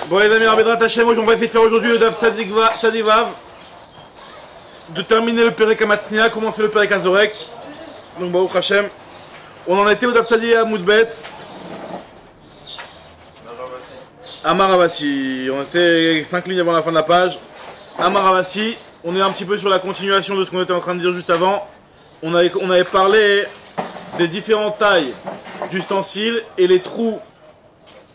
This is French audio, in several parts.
Bon les amis, Rabbeinu Tachem, on va essayer de faire aujourd'hui le Daf Tzadivav, de terminer le Perek Amatznia, commencer le Perek Azorek. Donc Baruch Hashem, on en était au Daf Tzadivav Moudbet. Amar Ravasi, on était 5 lignes avant la fin de la page. Amar Ravasi, on est un petit peu sur la continuation de ce qu'on était en train de dire juste avant. On avait parlé des différentes tailles d'ustensiles et les trous.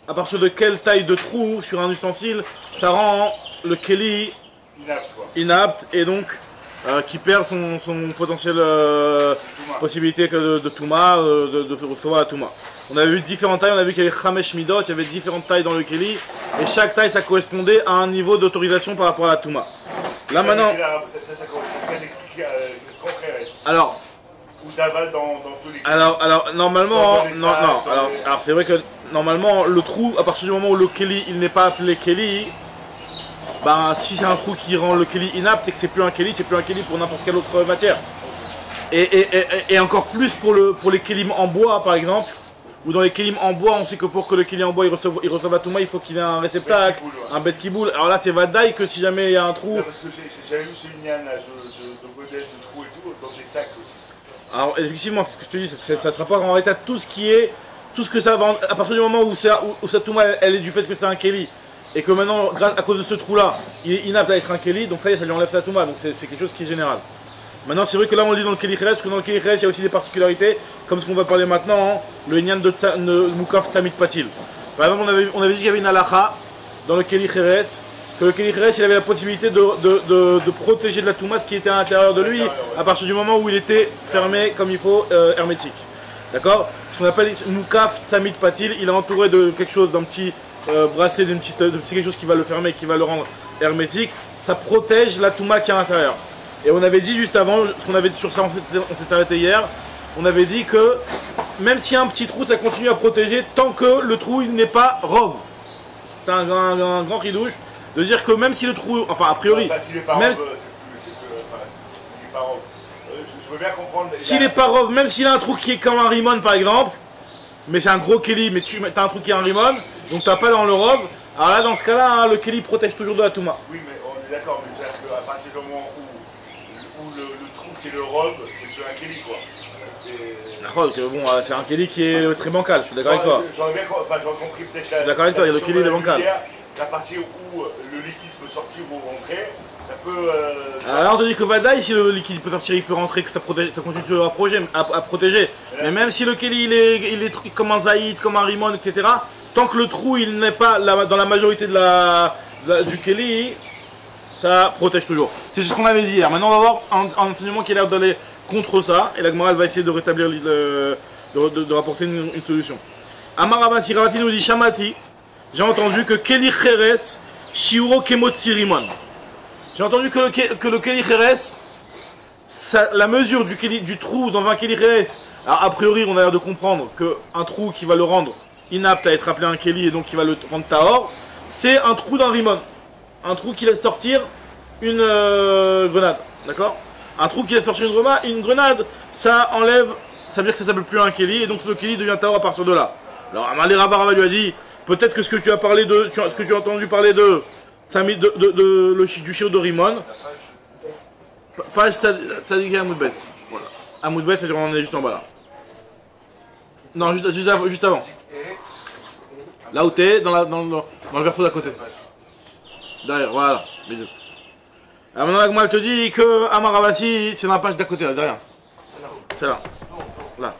À partir de quelle taille de trou sur un ustensile, ça rend le Keli inapte et donc qui perd son potentiel possibilité de Touma, de recevoir la Touma. On avait vu différentes tailles, on a vu qu'il y avait Chamesh Midot, il y avait différentes tailles dans le Keli et chaque taille ça correspondait à un niveau d'autorisation par rapport à la Touma. Là maintenant. Ça correspondait à alors. Où ça va dans tous les cas. Alors normalement, alors c'est vrai que normalement le trou, à partir du moment où le Keli il n'est pas appelé Keli, ben si c'est un trou qui rend le Keli inapte, c'est que c'est plus un Keli pour n'importe quelle autre matière. Et encore plus pour les Kelim en bois par exemple, ou dans les Kelim en bois, on sait que pour que le Keli en bois il reçoive la Touma, il faut qu'il ait un réceptacle, un bet kiboul. Alors là c'est vadaï que si jamais il y a un trou. Non, parce que j'avais vu ce lignan de modèle de trou et tout, dans des sacs aussi. Alors effectivement, c'est ce que je te dis, ça se rapporte en réalité à tout ce qui est, tout ce que ça va, à partir du moment où sa Touma elle est du fait que c'est un Keli, et que maintenant, à cause de ce trou là, il est inapte à être un Keli, donc ça y est, ça lui enlève sa Touma, donc c'est quelque chose qui est général. Maintenant c'est vrai que là on le dit dans le Keli Cheres, parce que dans le Keli Cheres il y a aussi des particularités, comme ce qu'on va parler maintenant, hein, le Inyan de Mukaf Tzamit Patil. Par exemple on avait dit qu'il y avait une halakha dans le Keli Cheres, que le Keli Cheres il avait la possibilité de protéger de la Touma ce qui était à l'intérieur de lui, à partir du moment où il était fermé comme il faut, hermétique. D'accord? Ce qu'on appelle Mukaf Tzamit Patil, il est entouré de quelque chose, d'un petit bracelet, de petit quelque chose qui va le fermer, qui va le rendre hermétique. Ça protège la Touma qui est à l'intérieur. Et on avait dit juste avant, ce qu'on avait dit sur ça, on s'est arrêté hier, on avait dit que même s'il y a un petit trou, ça continue à protéger tant que le trou il n'est pas rove. C'est un grand ridouche de dire que même si le trou, enfin a priori, même je veux bien comprendre. S'il n'est pas rove, même s'il a un trou qui est comme un rimon par exemple, mais c'est un gros Keli, mais tu as un trou qui est un rimon, donc tu n'as pas dans le rove, alors là dans ce cas-là, hein, le Keli protège toujours de la Touma. Oui, mais on est d'accord, mais c'est-à-dire qu'à partir du moment où le trou c'est le rove, c'est plus un Keli quoi. Bon, c'est un Keli qui est très bancal, je suis d'accord avec toi. J'aurais compris peut-être. Je suis d'accord avec toi, il y a le Keli de bancal. À partir où le liquide peut sortir ou rentrer, ça peut. Alors on te dit que Vadaï, si le liquide peut sortir, il peut rentrer, que ça continue toujours à protéger. Mais même si le Keli il est comme un Zaïd, comme un Rimon, etc., tant que le trou il n'est pas dans la majorité du Keli, ça protège toujours. C'est ce qu'on avait dit hier. Maintenant on va voir un enseignement qui a l'air d'aller contre ça, et la Gemara va essayer de rétablir, de rapporter une solution. Amar Ravasi nous dit Shamati, j'ai entendu que Keli Cheres, Shiuro Kemotzi Rimon. J'ai entendu que le Keli Cheres, la mesure du trou dans un Keli Cheres, alors a priori on a l'air de comprendre qu'un trou qui va le rendre inapte à être appelé un Keli et donc qui va le rendre Tahor, c'est un trou d'un Rimon. Un trou qui laisse sortir une grenade. D'accord? Un trou qui laisse sortir une grenade, ça enlève, ça veut dire que ça s'appelle plus un Keli et donc le Keli devient Tahor à partir de là. Alors Amalé Rava lui a dit, peut-être que ce que tu as entendu parler du chiot de Rimon, page Tzadik Amoudbet. Voilà. Amoudbet, c'est-à-dire on en est juste en bas là. Non, juste avant. Là où t'es, dans le verso d'à côté. Derrière, voilà. Les deux. Alors maintenant, la Gemara te dit que Amar Ravasi, c'est dans la page d'à côté, là, derrière. C'est là. Là.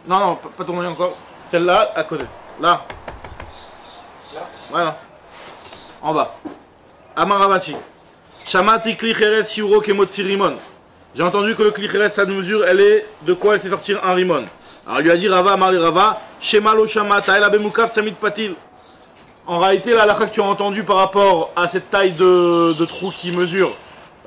Non, pas tourner encore. Celle-là, à côté. Là. Voilà. En bas. Amar Ravasi. Shamati Kli Cheres Shiuro Kemotzi Rimon. J'ai entendu que le Kli Cheres, sa mesure, elle est de quoi elle fait sortir un Rimon. Alors il lui a dit Rava, Amar Rava, Shema lo Shamata, El Abemukaf Tzamit Patil. En réalité, la halakha que tu as entendu par rapport à cette taille de trou qui mesure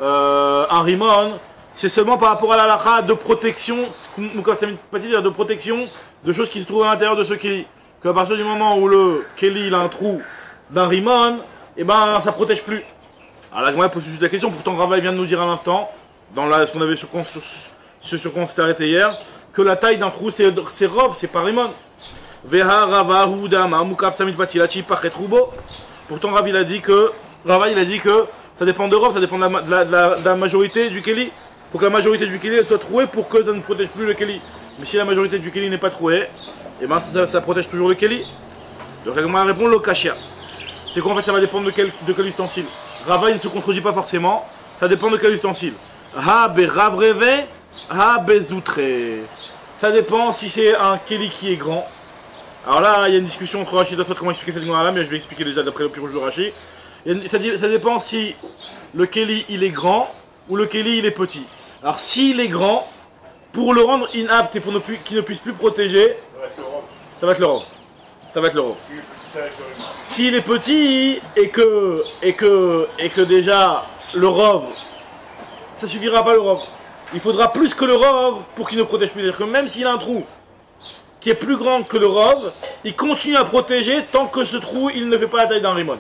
un Rimon, c'est seulement par rapport à la halakha de protection, Mukaf Tzamit Patil, de protection de choses qui se trouvent à l'intérieur de ce Keli. Qu'à partir du moment où le Keli il a un trou d'un Rimon, et ben ça protège plus. Alors la Gemara pose tout de suite la question, pourtant Rava vient de nous dire à l'instant, dans ce qu'on avait sur quoi on s'était arrêté hier, que la taille d'un trou c'est Rov, c'est pas Rimon. Pourquoi Pourtant, Rava il a dit que ça dépend de Rov, ça dépend de la majorité du Keli. Il faut que la majorité du Keli soit trouée pour que ça ne protège plus le Keli. Mais si la majorité du Keli n'est pas trouée, et ben ça protège toujours le Keli. Donc, comment répondre le Kashia? C'est qu'en fait, ça va dépendre de quel ustensile. Rava il ne se contredit pas forcément, ça dépend de quel ustensile. Ha be ravreve, ha be zoutre. Ça dépend si c'est un Keli qui est grand. Alors là, il y a une discussion entre Rashi et Tosfot comment expliquer cette là, mais je vais expliquer déjà d'après le pirouge de Rashi. Ça dépend si le Keli il est grand ou le Keli il est petit. Alors s'il est grand, pour le rendre inapte et pour qu'il ne puisse plus protéger, ça va être le Rov. Ça va être le Rov. S'il est petit et que déjà le Rov, ça suffira pas le Rov. Il faudra plus que le Rov pour qu'il ne protège plus. C'est-à-dire que même s'il a un trou qui est plus grand que le Rov, il continue à protéger tant que ce trou il ne fait pas la taille d'un Rimon.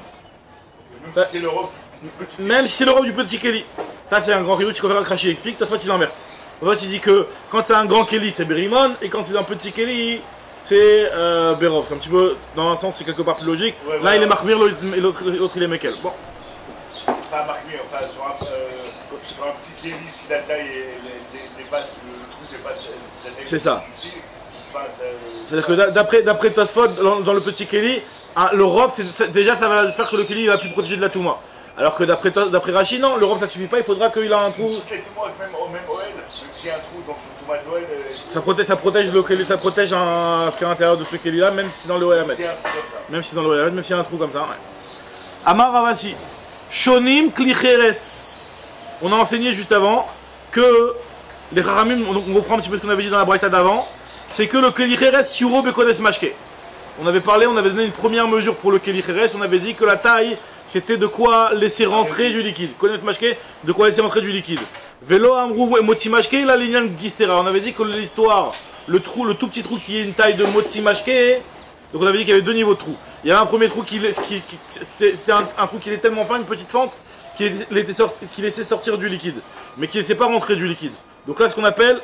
Même si c'est le Rov du petit Keli. Ça c'est un grand Keli, qu'on verra Rashi explique, ta fois il inverse. En fait il dit que quand c'est un grand Keli c'est Berimon et quand c'est un petit Keli c'est Berov. C'est un petit peu, dans un sens c'est quelque part plus logique. Ouais, là il est Mahmir et l'autre il est Mekel. Bon. Pas Mahmir, enfin sur un petit Keli si la taille dépasse, le trou dépasse la taille. C'est ça. C'est-à-dire que d'après Tosfot, dans le petit Keli, le Rov, déjà ça va faire que le Keli il va plus protéger de la Touma. Alors que d'après Rashi, non, le Rov ça suffit pas, il faudra qu'il ait un trou. Même OL, s'il y a un trou dans son Touma d'OL. Ça protège le Keli, ça protège ce qu'il y a à l'intérieur de ce Keli là, même si c'est dans le OL. Même si dans le OL, même s'il y a un trou comme ça. Ouais. Amar Ravasi, Shonim Klicheres. On a enseigné juste avant que les Haramim, on reprend un petit peu ce qu'on avait dit dans la Braïta d'avant. C'est que le Keli Cheres Suro Bekodes Mashke. On avait donné une première mesure pour le Keli Cheres, on avait dit que la taille, c'était de quoi laisser rentrer du liquide. Kodes Mashke, de quoi laisser rentrer du liquide. Velo Amrou et Motsi Mashke, la ligne Gistera. On avait dit que l'histoire, le tout petit trou qui est une taille de Motsi Mashke, donc on avait dit qu'il y avait deux niveaux de trous. Il y avait un premier trou c'était un trou qui était tellement fin, une petite fente, qui laissait sortir du liquide, mais qui ne laissait pas rentrer du liquide. Donc là, ce qu'on appelle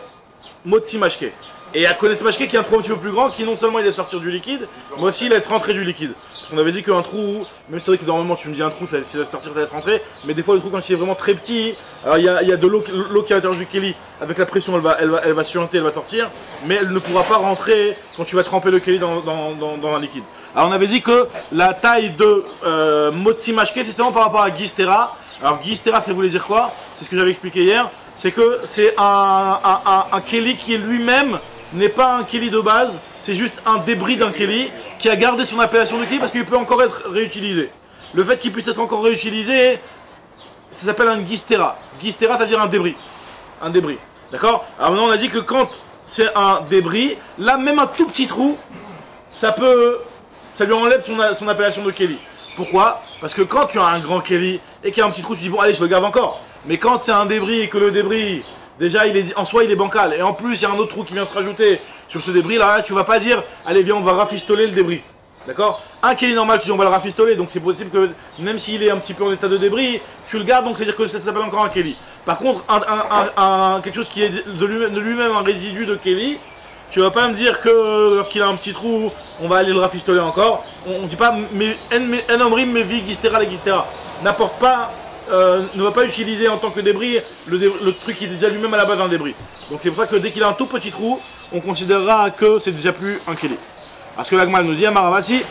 Motsi Mashke. Et à connaître Mashke qui est un trou un petit peu plus grand qui non seulement il laisse sortir du liquide, mais aussi il laisse rentrer du liquide. Parce qu'on avait dit qu'un trou, même c'est vrai que normalement tu me dis un trou, ça laisse sortir, ça laisse rentrer, mais des fois le trou quand il est vraiment très petit, alors il y a de l'eau qui est à l'intérieur du Keli, avec la pression elle va suinter, elle va sortir, mais elle ne pourra pas rentrer quand tu vas tremper le Keli dans un liquide. Alors on avait dit que la taille de Motsi Mashke c'est seulement par rapport à Gistera. Alors Gistera ça voulait dire quoi? C'est ce que j'avais expliqué hier, c'est que c'est un Keli qui est lui-même n'est pas un Keli de base, c'est juste un débris d'un Keli qui a gardé son appellation de Keli parce qu'il peut encore être réutilisé. Le fait qu'il puisse être encore réutilisé, ça s'appelle un Gistera. Gistera, ça veut dire un débris. Un débris. D'accord? Alors maintenant, on a dit que quand c'est un débris, là, même un tout petit trou, ça lui enlève son appellation de Keli. Pourquoi? Parce que quand tu as un grand Keli et qu'il y a un petit trou, tu dis bon, allez, je le garde encore. Mais quand c'est un débris et que le débris, déjà, en soi, il est bancal. Et en plus, il y a un autre trou qui vient se rajouter sur ce débris. Là, tu vas pas dire, allez, viens, on va rafistoler le débris. D'accord? Un Keli normal, tu dis, on va le rafistoler. Donc, c'est possible que, même s'il est un petit peu en état de débris, tu le gardes. Donc, c'est-à-dire que ça s'appelle encore un Keli. Par contre, quelque chose qui est de lui-même un résidu de Keli, tu vas pas me dire que lorsqu'il a un petit trou, on va aller le rafistoler encore. On dit pas, mais en omrim, mais vi, gistera, la gistera. N'apporte pas. Ne va pas utiliser en tant que débris le truc qui est déjà lui-même à la base un débris. Donc c'est pour ça que dès qu'il a un tout petit trou, on considérera que c'est déjà plus un Keli. Parce que l'Agmal nous dit à Maravasi,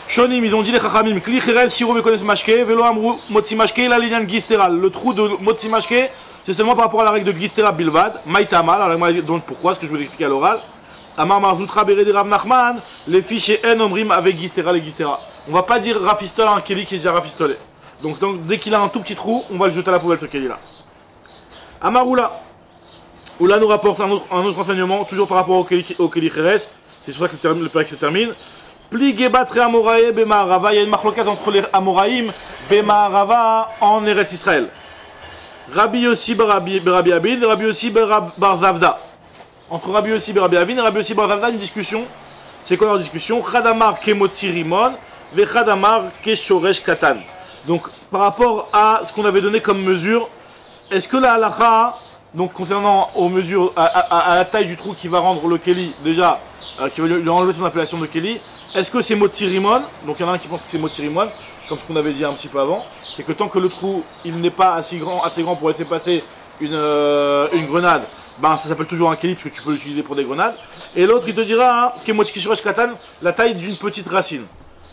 Shonim, ils ont dit les Chachamim, Kli Cherel, Siro Bekones Mashke, Velo Amrou, Motsi Mashke, la ligne Gistera. Le trou de Motsi Mashke, c'est seulement par rapport à la règle de Gistera Bilvad, Maïtama. Alors l'Agmal donc pourquoi, ce que je vais expliquer à l'oral. Amar Marzoutra Beredi Rav Nachman, les fichiers En Omrim avec Gistera, les Gistera. On va pas dire rafistole à un Keli qui est déjà rafistolé. Donc dès qu'il a un tout petit trou, on va le jeter à la poubelle ce Keli là. Amaroula. Oula nous rapporte un autre enseignement, toujours par rapport au Keli Cheres. C'est sur ça que le père se termine. Pli Gebatre Amorae Bema. Il y a une marloquette entre les Amoraïm Bema en Eretz Israël. Rabbi Yossi Rabbi Abin, Rabbi Yossi Bar Zavda. Entre Rabbi Yossi Rabbi Abin et Rabbi Yossi Bar Zavda, une discussion. C'est quoi leur discussion? Chadamar Kemotzi Rimon, Ve Chadamar Keshoresh Katan. Donc, par rapport à ce qu'on avait donné comme mesure, est-ce que la halakha, donc concernant aux mesures, à la taille du trou qui va rendre le Keli, déjà, qui va lui enlever son appellation de Keli, est-ce que c'est Motzi Rimon? Donc il y en a un qui pense que c'est Motzi Rimon, comme ce qu'on avait dit un petit peu avant. C'est que tant que le trou il n'est pas assez grand pour laisser passer une grenade, ben ça s'appelle toujours un keli puisque tu peux l'utiliser pour des grenades. Et l'autre il te dira que Motzi Kishuresh Katan, la taille d'une petite racine.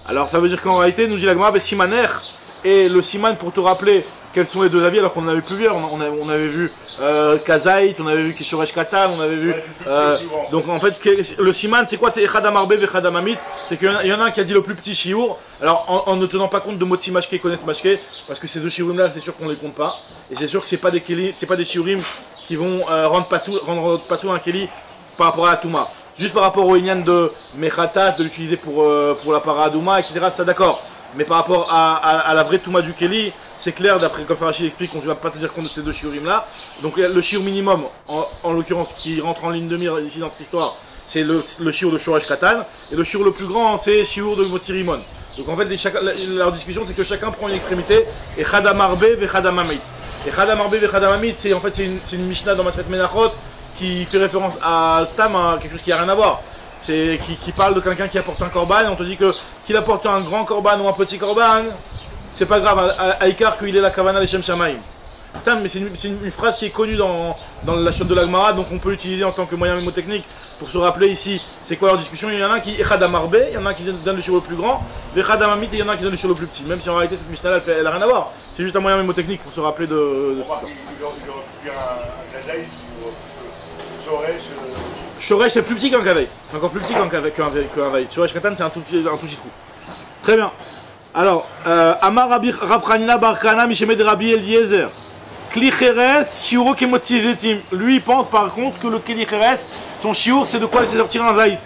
Alors ça veut dire qu'en réalité, nous dit la Gemara, Simaner et le Siman pour te rappeler quels sont les deux avis alors qu'on en avait plusieurs. On avait vu Kazait, on avait vu Kishuresh Katan, on avait vu. Donc en fait, le Siman c'est quoi? C'est Echad Amarbe ve Echad Amamit. C'est qu'il y en a un qui a dit le plus petit shiur. Alors en ne tenant pas compte de Motzi Mashke, connaissent Mashke, parce que ces deux shiurim là, c'est sûr qu'on les compte pas. Et c'est sûr que c'est pas des keli, c'est pas des shiurim qui vont rendre passou un keli par rapport à la Touma. Juste par rapport au Inyan de Mechatat, de l'utiliser pour la Paradouma, etc. Ça d'accord. Mais par rapport à la vraie Touma du Keli, c'est clair, d'après comme Farachi explique, on ne va pas te dire compte de ces deux shiurim là. Donc le shiur minimum, en l'occurrence, qui rentre en ligne de mire ici dans cette histoire, c'est le shiur de Shoresh Katan. Et le shiur le plus grand, c'est shiur de Motzi Rimon. Donc en fait, leur discussion, c'est que chacun prend une extrémité, et Chadamarbe ve Chadamamit. Et Chadamarbe ve Chadamamit, c'est en fait une Mishnah dans Maseret Menachot, qui fait référence à Stam, à quelque chose qui n'a rien à voir. C'est qui parle de quelqu'un qui apporte un korban, et on te dit que qu'il apporte un grand korban ou un petit korban, c'est pas grave, à Ikar qu'il est la kavana les Shem Shamaim. Ça, mais c'est une phrase qui est connue dans la chaîne de la Gemara, donc on peut l'utiliser en tant que moyen mémotechnique pour se rappeler ici c'est quoi leur discussion. Il y en a un qui est Echad Amarbe, il y en a un qui donne le shiur le plus grand, Echad Amamit, et il y en a un qui donne le shiur le plus petit, même si en réalité cette Mishnah elle n'a rien à voir. C'est juste un moyen mémotechnique pour se rappeler de il aurait pu un Kazaï ou Shoresh c'est plus petit qu'un Kavei, c'est encore plus petit qu'un Kavei. Shoresh Katan c'est un tout petit trou. Très bien. Alors, Amar Rav Chanina bar Kana Mishemed Rabbi Eliezer. Kli Cheres, Shiuro Kemotzi Zetim. Lui, il pense par contre que le Kli Cheres, son Shiur, c'est de quoi il fait sortir un zaït.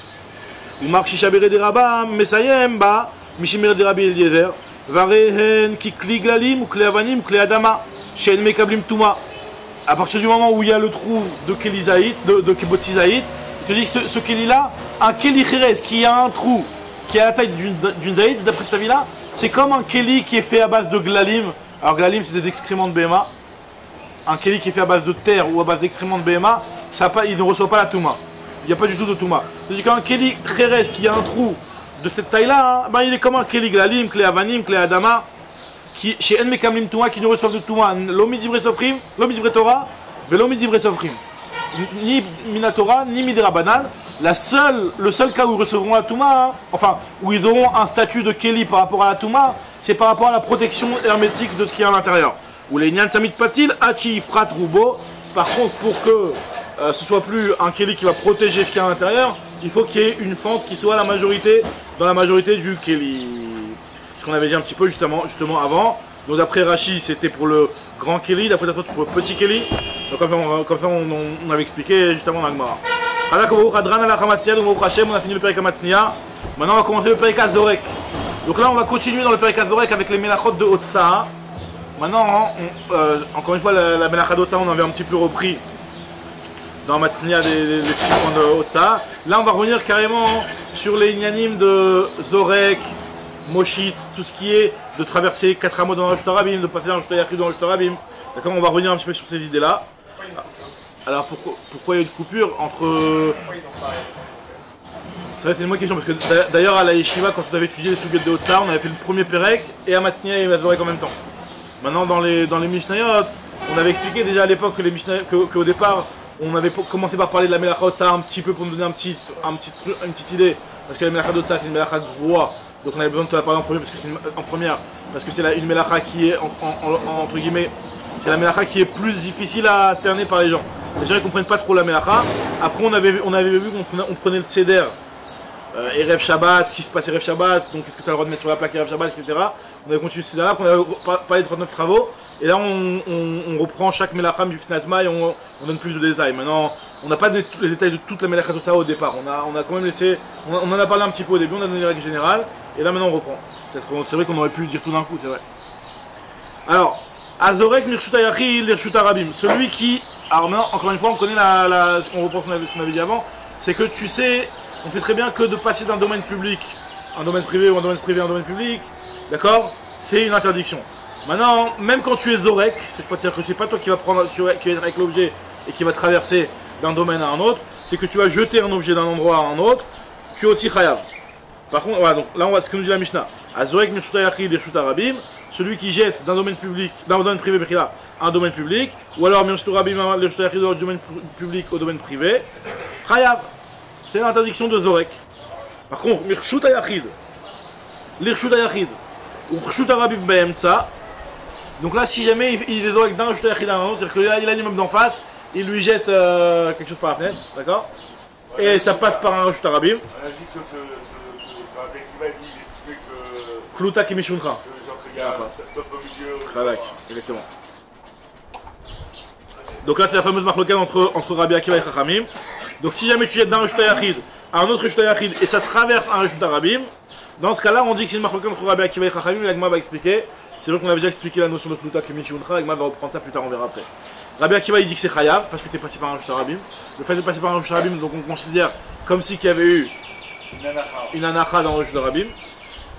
Il marque Shishabere de Rabba, Mesayem, Ba, Mishemed de Rabbi Eliezer. Varehen, ki Kli Glalim, ou Kli Avanim, ou Kli Adama. Shen Mekablim Touma. À partir du moment où il y a le trou de Keli Zaït, de Kemotzi Zaït, il te dit que ce Keli là, un Kli Cheres qui a un trou, qui a la taille d'une Zaït, d'après cet avis-là, c'est comme un Keli qui est fait à base de Glalim. Alors Glalim, c'est des excréments de Behema. Un Keli qui est fait à base de terre ou à base d'excréments de Behema, il ne reçoit pas la Touma. Il n'y a pas du tout de Touma. C'est-à-dire qu'un Keli Cheres qui a un trou de cette taille-là, ben, il est comme un Keli Glalim, Kli Avanim, Kli Adama, qui, chez En Mekamlim Touma, qui ne reçoivent de Touma, l'Omi Divrei Sofrim, l'Omi Divrei Torah, et l'Omi Divrei Sofrim. Ni Minatora, ni Midera Banal. Le seul cas où ils recevront la Touma, enfin, où ils auront un statut de Keli par rapport à la Touma, c'est par rapport à la protection hermétique de ce qu'il y a à l'intérieur. Ou les Nyan Samit Patil, Hachi Frat Rubo. Par contre, pour que ce soit plus un Keli qui va protéger ce qu'il y a à l'intérieur, il faut qu'il y ait une fente qui soit dans la majorité du Keli. Ce qu'on avait dit un petit peu justement avant. Donc d'après Rashi, c'était pour le grand Keli, d'après la faute pour le petit Keli. Donc comme ça, on avait expliqué juste avant dans la Gemara. On a fini le Perek Hamatzniya. Maintenant on va commencer le Perek HaZorek. Donc là on va continuer dans le Perek HaZorek avec les Melachot de Otsa. Maintenant, encore une fois, la Melacha d'Otsa, on avait un petit peu repris dans Hamatzniya des petits points de Otsa. Là on va revenir carrément sur les Inyanim de Zorek, Moshit, tout ce qui est de traverser 4 hameaux dans le Shtarabim, de passer dans le Shtarabim, dans le Shtarabim. D'accord, on va revenir un petit peu sur ces idées-là. Alors pourquoi il y a une coupure entre... C'est vrai, c'est une bonne question, parce que d'ailleurs à la Yeshiva, quand on avait étudié les Sugyot de Otsa, on avait fait le premier Perek et Hamatzniya et Hazorek en même temps. Maintenant dans les Mishnayot, on avait expliqué déjà à l'époque qu'au départ, on avait commencé par parler de la Melacha Otsa un petit peu pour nous donner une petite idée, parce que la Melacha d'Otsa c'est une Melacha groa, donc on avait besoin de te la parler en première, parce que c'est une Melacha qui est, entre guillemets, c'est la Melacha qui est plus difficile à cerner par les gens. Les gens ne comprennent pas trop la Melacha. Après on avait vu qu'on prenait le Seder, Erev Shabbat, ce qui se passe Erev Shabbat, donc qu'est-ce que tu as le droit de mettre sur la plaque Erev Shabbat, etc. On avait continué ce Seder-là, on avait parlé de 39 travaux, et là on reprend chaque Melacha Bifnazma et on donne plus de détails. Maintenant, on n'a pas les détails de toute la Melacha tout ça au départ, on a quand même laissé, on en a parlé un petit peu au début, on a donné les règles générales, et là maintenant on reprend. C'est vrai qu'on aurait pu le dire tout d'un coup, c'est vrai. Alors, Azorek Mirshut Ayachil Lirshut Arabim, celui qui, alors maintenant, encore une fois, on connaît on reprend ce qu'on avait dit avant, c'est que tu sais, on sait très bien que de passer d'un domaine public, un domaine privé ou un domaine privé à un domaine public, d'accord, c'est une interdiction. Maintenant, même quand tu es Zorek, cette fois, c'est-à-dire que c'est pas toi qui va être avec l'objet et qui va traverser d'un domaine à un autre, c'est que tu vas jeter un objet d'un endroit à un autre, tu es aussi chayav. Par contre, voilà, donc là, on va ce que nous dit la Mishnah. Azorek Mirshuta Yachid Mirshuta Rabim, celui qui jette d'un domaine public, d'un domaine privé, un domaine public, ou alors Mirshuta Rabim, Mirshuta Yachid du domaine public au domaine privé, Chayav. C'est l'interdiction de Zorek. Par contre, Mirshuta Yachid, Lirshuta Yachid, ou Mirshuta Rabim Be'emtsa, donc là, si jamais il est Zorek d'un Mirshuta Yachid à un autre, c'est-à-dire qu'il a l'immeuble d'en face, il lui jette quelque chose par la fenêtre, d'accord? Et ça passe par un Mirshuta Rabim. On a dit que Rabbi Akiva, lui, il estimait que. Kluta Kimishuncha. Genre qu'il y a un top au milieu. Khadak, exactement. Donc là, c'est la fameuse marque locale entre Rabbi Akiva et Chachamim. Donc si jamais tu jettes d'un Reshuta Yachid à un autre Reshuta Yachid et ça traverse un Reshuta Rabim, dans ce cas-là, on dit que c'est une marque locale entre Rabbi Akiva et Chachamim. L'Agma va expliquer. C'est vrai qu'on avait déjà expliqué la notion de Kluta Kimishuncha. L'Agma va reprendre ça plus tard, on verra après. Rabbi Akiva, il dit que c'est Chayav parce que tu es passé par un Reshuta Rabim. Le fait de passer par un Reshuta Rabim, donc on considère comme si qu'il y avait eu une anacha dans le Reshuta Rabim.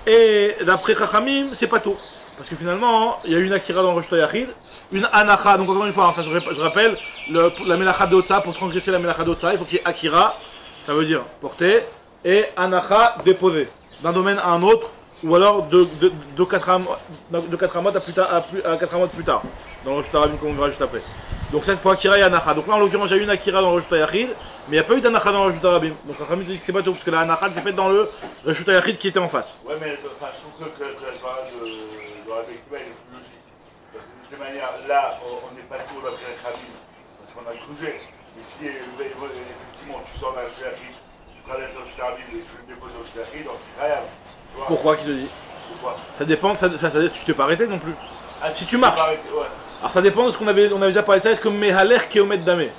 Et d'après Chachamim, c'est pas tout. Parce que finalement, il y a une akira dans le Reshuta Yachid, une anacha, donc encore une fois, enfin, je rappelle, la melacha de Otsa, pour transgresser la melacha de Otsa, il faut qu'il y ait akira, ça veut dire porter, et anacha déposer, d'un domaine à un autre, ou alors de 4 amot à 4 amot plus tard, dans le Reshuta Rabim, comme on verra juste après. Donc ça, il faut akira et anacha. Donc là, en l'occurrence, j'ai eu une akira dans le Reshuta Yachid, mais il n'y a pas eu d'anacha dans le Reshuta Rabim. Donc Chachamim dit que c'est pas tout, parce que la anacha c'est faite dans le Reshuta Yachid qui était en face. Ouais, mais enfin, je trouve que la soirée de Rabbi Akiva, elle est plus logique. Parce que de toute manière, là, on n'est pas tout d'après les Rabim, parce qu'on a cruisé. Mais si effectivement tu sors d'un Reshuta Yachid, tu traverses le Reshuta Rabim et tu le déposes au Reshuta Yachid, dans ce qui est Chayav. Pourquoi, qui te dit? Pourquoi? Ça dépend, ça veut dire que tu t'es pas arrêté non plus. Ah, si tu marches. Ouais. Alors ça dépend de ce qu'on avait déjà parlé de ça, est-ce que Mehaler Keomet Damé.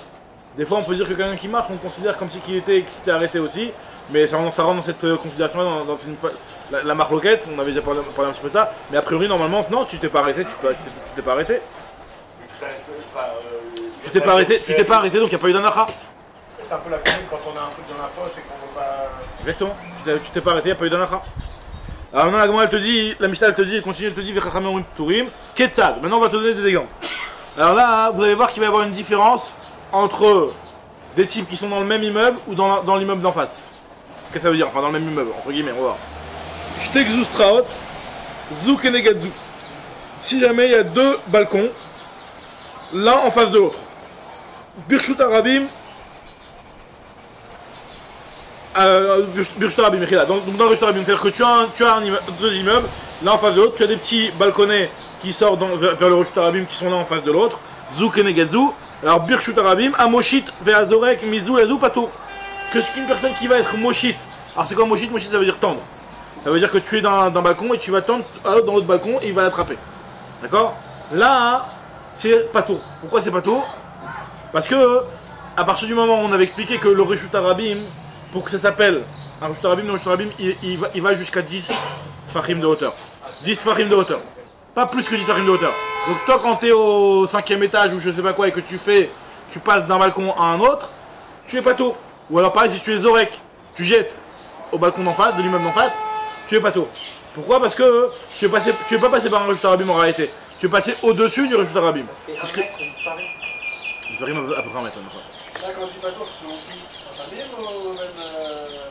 Des fois on peut dire que quelqu'un qui marche, on considère comme si qu'il s'était arrêté aussi, mais ça rentre dans cette considération-là, dans la marloquette, on avait déjà parlé un petit peu de ça, mais a priori normalement, non, tu t'es pas arrêté, tu t'es pas arrêté. Tu t'es pas arrêté, donc il n'y a pas eu d'anacha. C'est un peu la peine quand on a un truc dans la poche et qu'on veut pas... Exactement, tu t'es pas arrêté, il n'y a pas eu d'anacha. Alors maintenant la Gemara elle te dit, la Mishnah elle te dit, elle continue, elle te dit Vechachamim Turim, Ketzad. Maintenant on va te donner des exemples. Alors là, vous allez voir qu'il va y avoir une différence entre des types qui sont dans le même immeuble ou dans l'immeuble d'en face. Qu'est-ce que ça veut dire? Enfin dans le même immeuble, entre guillemets, on va voir. Shtekzu Straot, Zu Kenegadzu. Si jamais il y a deux balcons, l'un en face de l'autre. Birshut Arabim, Birshut Arabim, donc dans le Birshut Arabim, c'est-à-dire que tu as deux immeubles, l'un en face de l'autre, tu as des petits balconnets qui sortent vers le Birshut Arabim qui sont là en face de l'autre. Zu Kenegadzu. Alors Birshut Arabim, Amoshit, Veazorek, Mizu, Lazu, Pato. Qu'une personne qui va être Moshit. Alors c'est quoi Moshit? Moshit ça veut dire tendre. Ça veut dire que tu es dans un balcon et tu vas tendre à l'autre dans l'autre balcon et il va l'attraper. D'accord? Là, c'est Pato. Pourquoi c'est Pato? Parce que, à partir du moment où on avait expliqué que le Reshut Arabim, pour que ça s'appelle un Reshut Arabim, le Reshut Arabim, il va jusqu'à 10 Tfachim de hauteur. 10 Tfachim de hauteur. Pas plus que 10 Tfachim de hauteur. Donc toi, quand tu es au 5e étage ou je sais pas quoi et que tu passes d'un balcon à un autre, tu es Pato. Ou alors pareil, si tu es Zorek, tu jettes au balcon d'en face, de l'immeuble d'en face, tu es Pato. Pourquoi? Parce que tu es pas passé par un Reshut Arabim en réalité. Tu es passé au-dessus du Reshut Arabim. Ça fait Parce un que... mètre, une farine. Il fait rien à peu près un mètre. Là, quand tu m'attends, c'est au prix en famille ou même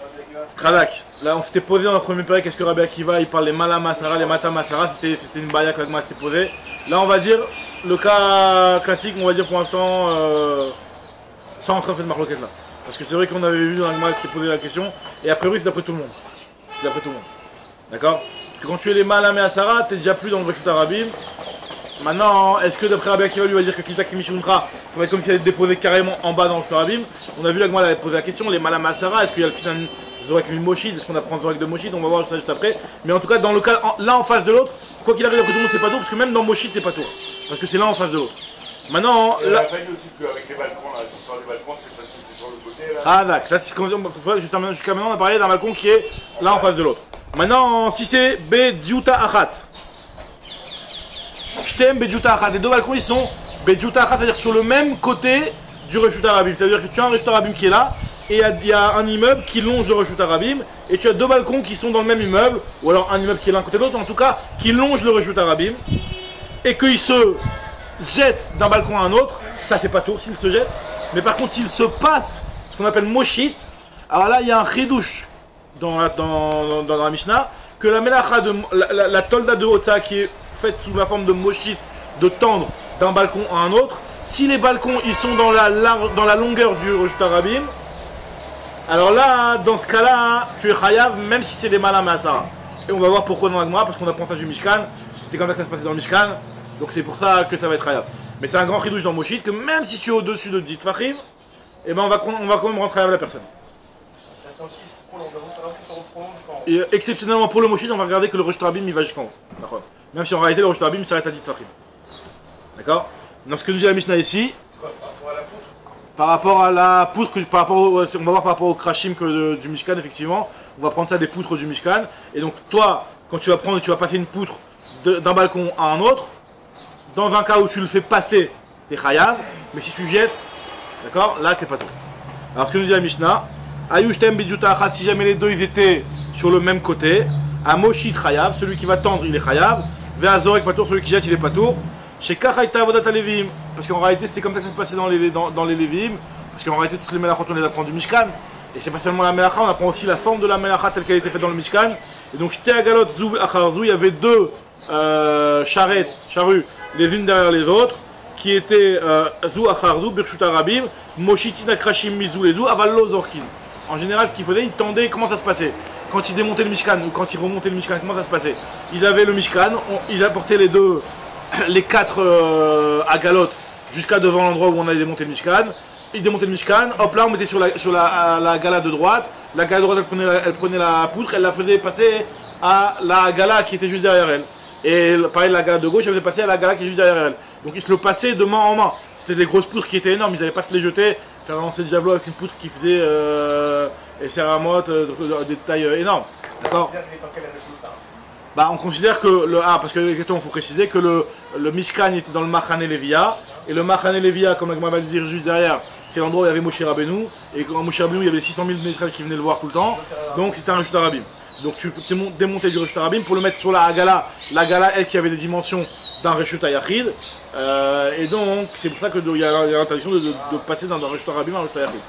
Rabbi Akiva? Kradak, là on s'était posé dans la première période, qu'est-ce que Rabbi Akiva, il parle les Malamasara, les Matamasara, c'était une baïa que l'Agma s'était posée. Là on va dire, le cas classique, on va dire pour l'instant, sans rentrer en fait de marloquette là. Parce que c'est vrai qu'on avait vu dans l'Agma s'était posé la question, et a priori c'est d'après tout le monde. C'est d'après tout le monde. D'accord? Parce que quand tu es les Malamasara, t'es déjà plus dans le Reshut Arabim. Maintenant, est-ce que d'après Rabbi Akiva lui va dire que Kita Kimishuntra, ça va être comme si elle était déposée carrément en bas dans le Reshut Arabim? On a vu l'Agma elle avait posé la question, les Malamasara, est-ce qu'il y a le final Zorek Moshid, est-ce qu'on apprend Zorek de Moshid? On va voir ça juste après. Mais en tout cas, dans le cas, l'un en face de l'autre, quoi qu'il arrive après tout le monde, c'est pas tout, parce que même dans Moshid, c'est pas tout. Parce que c'est l'un en face de l'autre. Maintenant, on là. a failli aussi qu'avec les balcons, là, l'histoire des balcons, c'est parce que c'est sur le côté là. Ah d'accord, là, jusqu'à maintenant, on a parlé d'un balcon qui est l'un en face de l'autre. Maintenant, si c'est Bedjuta Achat. Shtem Bedjuta Achat. Les deux balcons, ils sont Bedjuta Achat, c'est-à-dire sur le même côté du Reshut Arabim. C'est-à-dire que tu as un Reshut Arabim qui est là, et il y a un immeuble qui longe le Reshut Arabim, et tu as deux balcons qui sont dans le même immeuble, ou alors un immeuble qui est l'un côté de l'autre, en tout cas, qui longe le Reshut Arabim, et qu'ils se jettent d'un balcon à un autre. Ça, c'est pas tout, s'ils se jettent. Mais par contre, s'ils se passent, ce qu'on appelle Moshit, alors là, il y a un chidouche dans la Mishnah, que la melacha la tolda de Otsa qui est faite sous la forme de moshit, de tendre d'un balcon à un autre, si les balcons ils sont dans la longueur du Rosh Hashanah, alors là, dans ce cas-là, tu es chayav même si c'est des malam asara. Et on va voir pourquoi dans la Gemara, parce qu'on apprend ça du Mishkan, c'était comme ça que ça se passait dans le Mishkan, donc c'est pour ça que ça va être chayav. Mais c'est un grand chidouche dans Moshit que même si tu es au-dessus de 10 Tfachim, eh ben on va quand même rendre chayav la personne. C'est attentif, pourquoi on s'en prolonge quand... Et exceptionnellement pour le Moshit, on va regarder que le Rosh Hashanah il va jusqu'en haut. D'accord. Même si en réalité le Rosh Hashanah s'arrête à 10 Tfachim. D'accord. Donc ce que nous dit la Mishnah ici, par rapport à la poutre, on va voir par rapport au krashim du Mishkan, effectivement, on va prendre ça des poutres du Mishkan, et donc toi, quand tu vas prendre et tu vas passer une poutre d'un balcon à un autre, dans un cas où tu le fais passer, t'es chayav, mais si tu jettes, d'accord, là t'es pas tout. Alors ce que nous dit la Mishnah, Ayushtem bidjutacha, si jamais les deux ils étaient sur le même côté, à Moshit chayav, celui qui va tendre il est chayav, Ve'azorek patour, celui qui jette il est patour. Chez Kachaita Avodat Levim, parce qu'en réalité c'est comme ça que ça se passait dans les Levim, parce qu'en réalité toutes les melachot on les apprend du Mishkan, et c'est pas seulement la melacha, on apprend aussi la forme de la melacha telle qu'elle a été faite dans le Mishkan, et donc Shte Agalot Zou Acharzu, il y avait deux charrues, les unes derrière les autres, qui étaient Zou Acharzu, Birshut Arabim, Moshitin Akrashim Mizou les Zou, Avallo Zorkin. En général ce qu'il faisait, ils tendaient, comment ça se passait quand ils démontaient le Mishkan, ou quand ils remontaient le Mishkan, comment ça se passait? Ils avaient le Mishkan, ils apportaient les quatre agalotes jusqu'à devant l'endroit où on allait démonter le Mishkan. Ils démontaient le Mishkan, hop là on mettait sur la gala de droite. La gala de droite elle prenait la poutre, elle la faisait passer à la gala qui était juste derrière elle. Et pareil la gala de gauche elle faisait passer à la gala qui est juste derrière elle. Donc ils se le passaient de main en main. C'était des grosses poutres qui étaient énormes, ils n'allaient pas se les jeter, faire lancer le javelot avec une poutre qui faisait et céramote, des tailles énormes. D'accord. Bah, on considère que parce que il faut préciser que le Mishkan était dans le Machane Levia, et le Machane Levia, comme on va le dire juste derrière, c'est l'endroit où il y avait Moshe Rabbeinu, et quand Moshe Rabbeinu il y avait 600 000 Israël qui venaient le voir tout le temps, donc c'était un Reshut Harabim. Donc tu démontais du Reshut Harabim pour le mettre sur la Hagala elle qui avait des dimensions d'un Reshut Hayachid, et donc c'est pour ça qu'il y a l'interdiction de passer d'un Reshut Harabim à un Reshut Hayachid.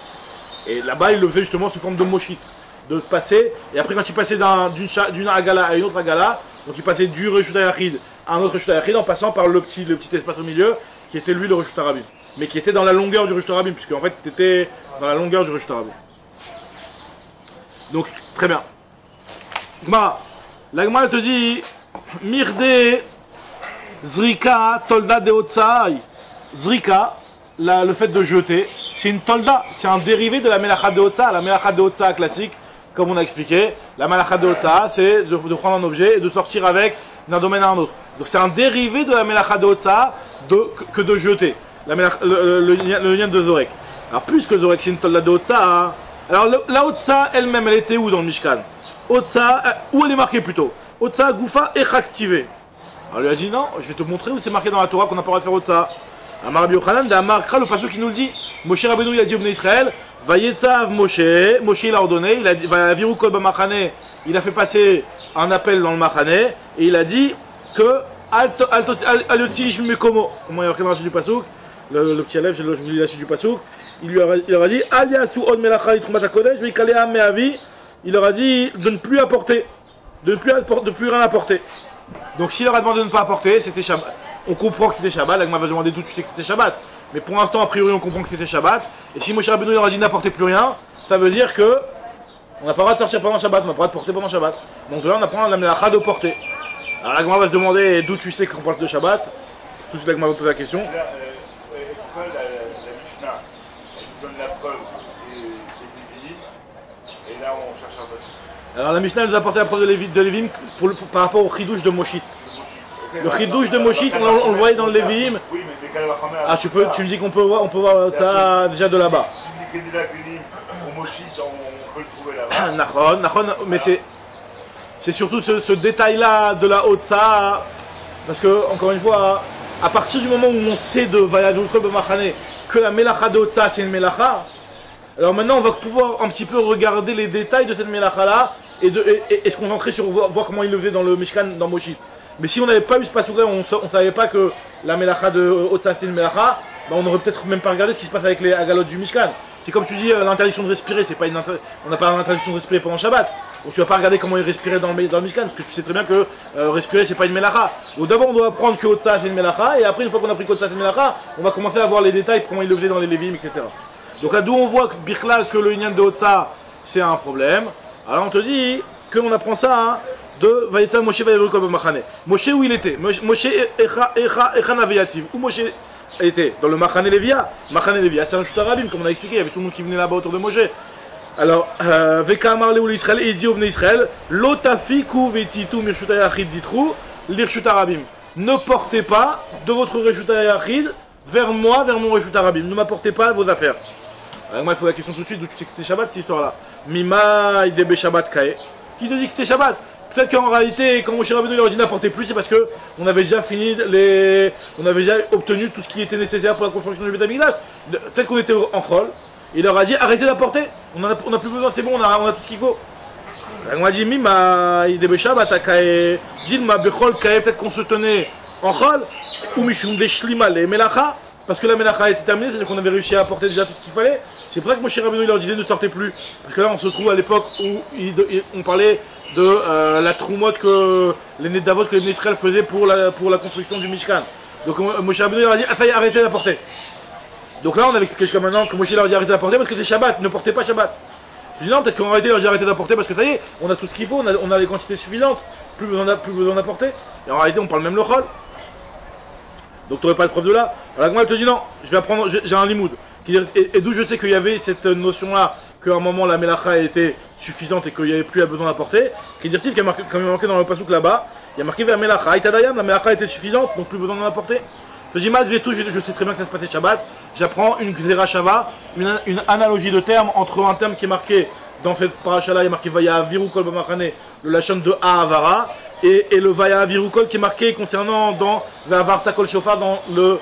Et là-bas il le faisait justement sous forme de Moshit, de passer, et après quand tu passais d'une Hagala à une autre Hagala, donc il passait du Reshut Hayachid à un autre Reshut Hayachid en passant par le petit espace au milieu qui était lui le Reshut Harabim, mais qui était dans la longueur du Reshut Harabim, puisque en fait tu étais dans la longueur du Reshut Harabim. Donc très bien. La Gemara te dit Mirde Zrika Tolda de Otsai. Zrika, le fait de jeter, c'est une tolda, c'est un dérivé de la melacha de Otsa. La melacha de Otsa classique, comme on a expliqué, la melacha de Otsa, c'est de prendre un objet et de sortir avec d'un domaine à un autre. Donc c'est un dérivé de la melacha de Otsa que de jeter. Le lien de Zorek. Alors plus que Zorek, c'est une tolda de Otsa. Alors la Otsa elle-même, elle était où dans le Mishkan? Otsa, où elle est marquée plutôt? Otsa Goufa Echaktive. Alors il lui a dit non, je vais te montrer où c'est marqué dans la Torah qu'on n'a pas le droit de faire Otsa. Amar Rabbi Yochanan, d'Amar Kra, le passage qui nous le dit. Moshe Rabbeinu il a dit au Bnei Israël, Vayetzav Moshe, Moshe il a ordonné, il a dit, Vayaviru Kol B'Machane, il a fait passer un appel dans le Machane, et il a dit que Al-Yotzi Ish Mekomo, comment il y a marqué dans la suite du Pasuk, le petit élève, je vous lis la suite du Pasuk, il leur a dit, Al Yasu On Melacha Litrumat HaKodesh, Veikalea Me'avi, il leur a dit de ne plus apporter, de ne plus rien apporter. Donc s'il leur a demandé de ne pas apporter, c'était Shabbat. On comprend que c'était Shabbat, la Gemara va se demander d'où tu sais que c'était Shabbat. Mais pour l'instant, a priori, on comprend que c'était Shabbat. Et si Moshe Rabbeinu leur a dit n'apportez plus rien, ça veut dire que on n'a pas le droit de sortir pendant Shabbat, on n'a pas le droit de porter pendant Shabbat. Donc là, on apprend la melacha de porter. Alors la Gemara va se demander d'où tu sais qu'on parle de Shabbat. Tout de suite, la Gemara va poser la question. Pourquoi la Mishnah, elle nous donne la preuve des Lévim, et là on cherche un passage. Alors la Mishnah nous a apporté la preuve de Lévim par rapport au chidouche de Moshit. Le chidouche de Moshit, on le voyait dans le Lévim. Oui, mais des Ah, tu me dis qu'on peut voir ça déjà de là-bas. Si tu me dis qu'il y a des Lévim au Moshit, on peut le trouver là-bas. Nachon, mais c'est surtout ce détail-là de la Otsa, parce que, encore une fois, à partir du moment où on sait de Vayaviru Kol B'Machane que la Melacha de Otsa c'est une Melacha, alors maintenant on va pouvoir un petit peu regarder les détails de cette Melacha-là et se concentrer sur voir comment il le faisait dans le Mishkan, dans Moshit. Mais si on n'avait pas eu ce passage-là, on ne savait pas que la Melacha de Otsa c'était une Melacha, bah, on aurait peut-être même pas regardé ce qui se passe avec les agalotes du Mishkan. C'est comme tu dis, l'interdiction de respirer, c'est pas on n'a pas l'interdiction de respirer pendant Shabbat. Donc tu vas pas regarder comment ils respiraient dans le Mishkan, parce que tu sais très bien que respirer c'est pas une melacha. Donc d'abord on doit apprendre que Otsa c'est une melacha, et après une fois qu'on a appris que Otsa c'est une melacha, on va commencer à voir les détails, comment ils le faisaient dans les Lévim, etc. Donc là d'où on voit que Birklal, que le Inyan de Otsa c'est un problème. Alors on te dit qu'on apprend ça hein, de Vayetza Moshe Vayaviru Kol B'Machane. Moshe où il était? Moshe Echa Naveyativ. Où Moshe était? Dans le Machane Levia. Machane Levia c'est un Reshut Harabim, comme on a expliqué, il y avait tout le monde qui venait là-bas autour de Moshe. Alors, Veka Amar Leoul Israël, et il dit au Bnei Israël, Lotafiku Vetitu Mirshut Hayachid Ditru, l'Irshut Harabim. Ne portez pas de votre Reshut Hayachid vers moi, vers mon Reshut Harabim. Ne m'apportez pas vos affaires. Alors, moi, il faut la question tout de suite, d'où tu sais que c'était Shabbat cette histoire-là? Mima Idebe Shabbat Kae. Qui te dit que c'était Shabbat? Peut-être qu'en réalité, quand Moshe Rabbeinu leur dit n'apportez plus, c'est parce que on avait déjà fini on avait déjà obtenu tout ce qui était nécessaire pour la construction du Beth Amikdash. Peut-être qu'on était en Chol. Il leur a dit arrêtez d'apporter, on a plus besoin, c'est bon, on a tout ce qu'il faut. On m'a dit Mima Idebe Shabbat Kae. Dilma Bechol Kae. Peut-être qu'on se tenait en Chol ou Mishum Deshlima le Melacha. Parce que la Melacha était terminée, c'est-à-dire qu'on avait réussi à apporter déjà tout ce qu'il fallait. C'est pour ça que Moshe Rabbeinu leur disait ne sortez plus. Parce que là on se trouve à l'époque où on parlait de la troumote que les Nedavot, que les Bnei Israël faisaient pour la construction du Mishkan. Donc Moshe Rabbeinu leur a dit ah ça y est, arrêtez d'apporter. Donc là on avait expliqué jusqu'à maintenant que Moshe leur a dit arrêtez d'apporter parce que c'est Shabbat, ne portez pas Shabbat. Je dis non, peut-être qu'en réalité il leur a dit arrêtez d'apporter parce que ça y est, on a tout ce qu'il faut, on a les quantités suffisantes, plus besoin d'apporter. Et en réalité on parle même le Chol. Donc tu n'aurais pas de preuve de là. Alors moi elle te dit non, je vais apprendre, j'ai un limoud. Et d'où je sais qu'il y avait cette notion-là, qu'à un moment la Melacha était suffisante et qu'il n'y avait plus besoin d'apporter. Qui dit-il qu'il y a marqué, comme il y a marqué dans le passouk là-bas, il y a marqué vers Melacha, Itadayam, la Melacha était suffisante, donc plus besoin d'en apporter. Je dis malgré tout, je sais très bien que ça se passait Shabbat, j'apprends une Gzera Shava, une analogie de termes entre un terme qui est marqué dans cette paracha-là, il y a marqué Vaya Viru Kol B'Machane, le lachon de Ahavara, et le Vaya Viru Kol qui est marqué concernant dans Vavarta Kol Shofar, dans le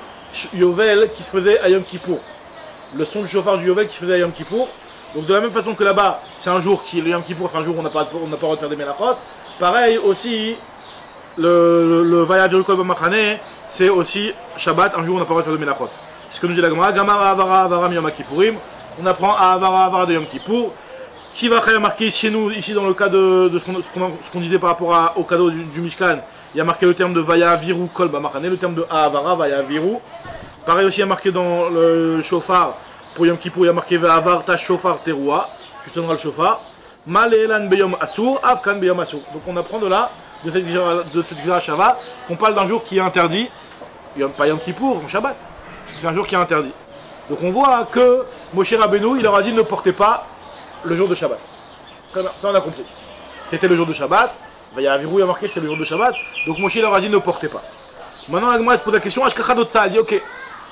Yovel qui se faisait à Yom Kippour. Le son du Shofar du Yovel qui se faisait à Yom Kippour. Donc de la même façon que là-bas, c'est un jour qui, le Yom Kippour, c'est un jour où on n'a pas le droit de faire des Melachot. Pareil aussi, le Vaya Viru Kol B'Machane, c'est aussi Shabbat, un jour où on n'a pas le droit de faire des Melachot. C'est ce que nous dit la Gemara, Gamar Ahavara Ahavara Yom Kippourim. On apprend Ahavara Ahavara de Yom Kippour. Qui va marquer chez nous, ici dans le cas de ce qu'on disait par rapport au cadeau du Mishkan, il y a marqué le terme de Vaya Viru Kol B'Machane, le terme de Ahavara, Vaya Viru. Pareil aussi, il y a marqué dans le Shofar, pour Yom Kippour, il y a marqué Ve'avarta Shofar Teruah, tu sonneras le Shofar. Malelan Beyom Asur, Avkan Beyom Asur. Donc on apprend de là, de cette Gzera Shava, qu'on parle d'un jour qui est interdit, pas Yom Kippour, Shabbat, c'est un jour qui est interdit. Donc on voit que Moshe Rabbeinu, il leur a dit ne portez pas le jour de Shabbat. Très bien, ça on a compris. C'était le jour de Shabbat, il y a Virou, il y a marqué c'était le jour de Shabbat, donc Moshe leur a dit ne portez pas. Maintenant la Gemara se pose la question, Ashkachad Otsa, elle dit ok,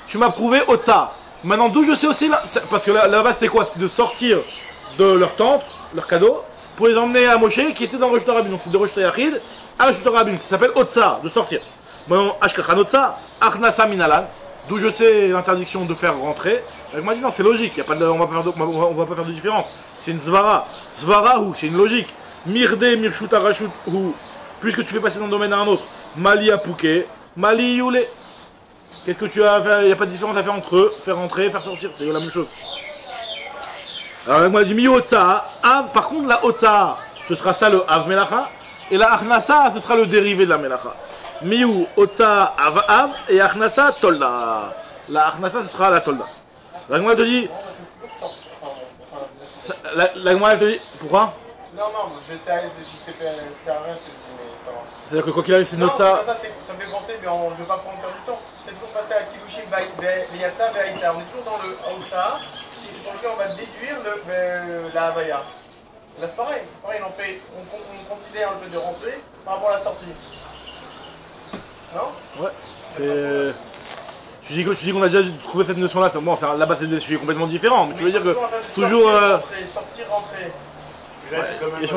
tu m'as prouvé Otsa. Maintenant d'où je sais aussi, parce que là-bas c'était quoi? C'était de sortir de leur tente, leur cadeau, pour les emmener à Moshe qui était dans Reshut Harabim. Donc c'est de Reshut Hayachid à Reshut Harabim, ça s'appelle Otsa, de sortir. Maintenant Ashkachad Otsa, Achnasa Minalan. D'où je sais l'interdiction de faire rentrer. Elle m'a dit non, c'est logique, on va pas faire de différence. C'est une zvara. Zvara ou c'est une logique. Mirde, mirshuta, rashut ou. Puisque tu fais passer d'un domaine à un autre. Mali apouke, mali yule. Qu'est-ce que tu as à faire? Il n'y a pas de différence à faire entre eux. Faire rentrer, faire sortir, c'est la même chose. Alors elle m'a dit mi otsa, av. Par contre la otsa, ce sera ça le av melacha. Et la achnasa, ce sera le dérivé de la melacha. Miou, Otsa, Av, et Achnasa, Tolda. La Achnasa, ce sera la Tolda. La Gemara te dit. La Gemara te dit. Pourquoi? Non, je sais rien ce que je dis. C'est-à-dire que quoi qu'il arrive, c'est notre ça. Ça me fait penser, mais je ne vais pas prendre du temps. C'est toujours passé à Kiddushin, Yatsa, Ve'aïta. On est toujours dans le Otsa, sur lequel on va déduire la Havaya. Là, c'est pareil. On considère un jeu de rentrée par rapport à la sortie. Non? Ouais, c'est. Tu dis qu'on a déjà trouvé cette notion-là. Bon, là-bas, c'est des sujets complètement différents. Mais tu veux dire que toujours. Sortir, rentrer. Mais là, c'est quand même. Ouais,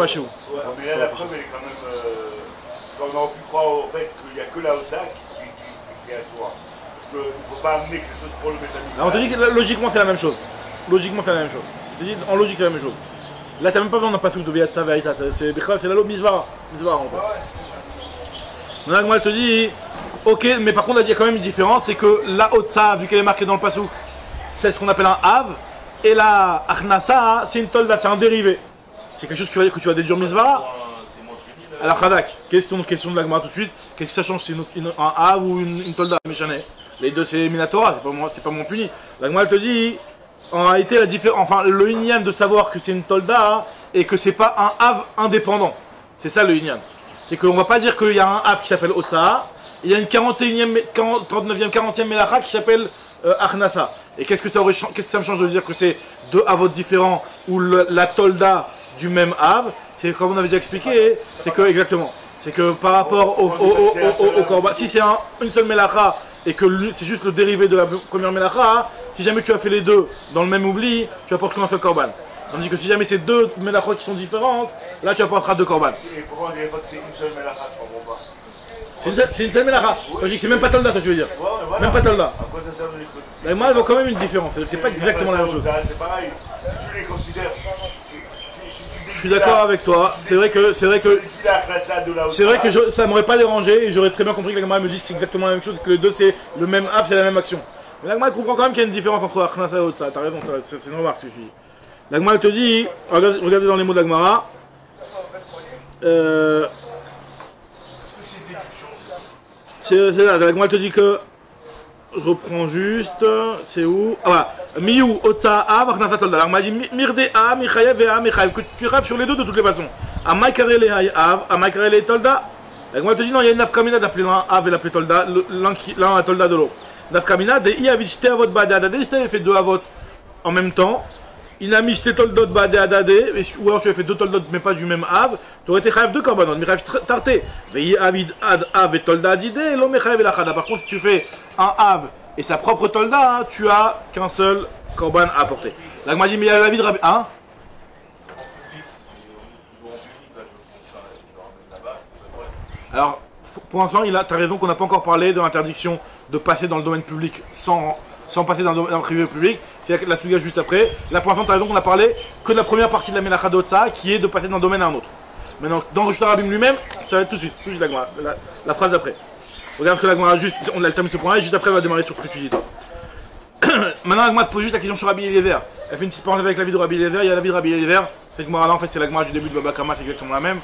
mais là, la preuve, elle est quand même. Parce qu'on aurait pu croire au fait qu'il n'y a que la Otsa qui est à soi. Parce qu'il ne faut pas amener quelque chose pour le métallique. On te dit que logiquement, c'est la même chose. Logiquement, c'est la même chose. Je te dis, en logique, c'est la même chose. Là, t'as même pas besoin d'un passouk de Viatsa, Ve'aïta. C'est la lobe Misvara. Misvara, en fait. Donc là, moi, elle te dit. Ok, mais par contre, il y a quand même une différence, c'est que la Otsa, vu qu'elle est marquée dans le Passouk, c'est ce qu'on appelle un Av, et la Achnasa, c'est une Tolda, c'est un dérivé. C'est quelque chose que tu vas déduire Misvara. Alors, Khadak, question de la Gemara tout de suite, qu'est-ce que ça change, c'est un Av ou une Tolda, Méchané? Les deux, c'est Minatora, c'est pas mon puni. La Gemara te dit, en réalité, la différence, enfin, le Inyan de savoir que c'est une Tolda et que c'est pas un Av indépendant. C'est ça le Inyan. C'est qu'on va pas dire qu'il y a un Av qui s'appelle Otsa, il y a une 39e, 40e Melacha qui s'appelle Achnasa. Et qu'est-ce que ça me change de dire que c'est deux Avot différents ou la Tolda du même Av? C'est comme on avait déjà expliqué, c'est que exactement. C'est que par rapport au Korban, si c'est une seule Melacha et que c'est juste le dérivé de la première Melacha, si jamais tu as fait les deux dans le même oubli, tu apportes qu'un seul Korban. Tandis que si jamais c'est deux Melachot qui sont différentes, là tu apporteras deux Korban. Et pourquoi on dirait pas que c'est une seule Melacha, je comprends pas. C'est une seule Melacha. Je dis que c'est même pas Tolda, toi tu veux dire. Ouais, voilà. Même pas Tolda. À quoi ça sert de les trucs? Mais moi, il y a quand même une différence. C'est pas exactement la même chose. C'est pareil. Si tu les considères. Je suis d'accord avec toi. C'est vrai que ça m'aurait pas dérangé et j'aurais très bien compris que la Gemara me dise que c'est exactement la même chose, que les deux c'est le même Av, c'est la même action. Mais la Gemara comprend quand même qu'il y a une différence entre Achnasa et Otsa. T'as raison, c'est une remarque. La Gemara te dit, regardez dans les mots de la Gemara. Est-ce que c'est une déduction? C'est là, la Gemara te dit que. Je reprends juste, c'est où? Ah voilà. Miou, Otsa, Av, Achnasa, Tolda. Alors, on m'a dit Mirde A, Michayev et A, Michayev. Que tu rêves sur les deux de toutes les façons. Amai Karele Hay Av, Amai Karele Tolda. Alors, on m'a dit non, il y a une nafkamina d'appeler l'un Av et l'appeler Tolda. L'un à Tolda de l'autre. Nafkamina, de I avit shte avot bade adade. Si tu avais fait deux avot en même temps, il a mis shte toldot bade adade. Ou alors tu avais fait deux toldot mais pas du même Av. Tu aurais été chayav deux korbanot. Michayev tarté. Vei avid ad Av et Tolda adide. L'homme Michayev et la chada. Par contre, si tu fais un Av et sa propre Tolda, hein, tu as qu'un seul korban à apporter. Là, m'a dit, mais il y a la vie de Rabbi. Hein? Alors, pour l'instant, tu as raison qu'on n'a pas encore parlé de l'interdiction de passer dans le domaine public sans passer dans le domaine privé public. C'est la suite juste après. Là, pour l'instant, tu as raison qu'on a parlé que de la première partie de la Melacha d'Otsa, qui est de passer d'un domaine à un autre. Maintenant, dans le Rishon Rabim lui-même, ça va être tout de suite la phrase d'après. Regarde ce que la Gemara juste, on a le terminé ce point-là, et juste après, on va démarrer sur ce que tu dis, toi. Maintenant, la Gemara te pose juste la question sur Rabbi Eliezer. Elle fait une petite parenthèse avec la vie de Rabbi Eliezer. Il y a la vie de Rabbi Eliezer. Cette Gemara-là, en fait, c'est la Gemara du début de Baba Kama, c'est exactement la même.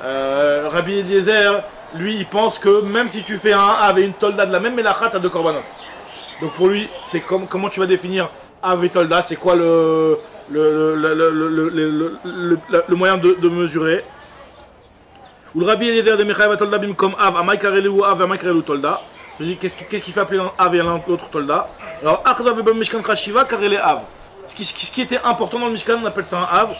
Rabbi Eliezer, lui, il pense que même si tu fais un Av et une Tolda de la même Melacha, t'as deux korbanot. Donc pour lui, c'est comment tu vas définir Av et Tolda, c'est quoi le moyen de mesurer. Ou le Rabbi Eliezer de Mechayev Tolda bim comme Av, Amai Karelu ou Av, Amai Karelu Tolda. Je dis, qu'est-ce qui fait appeler un Av et l'autre Tolda? Alors, Achdav et Bam Mishkan Khashiva, Karele Av. Ce qui était important dans le Mishkan, on appelle ça un Av.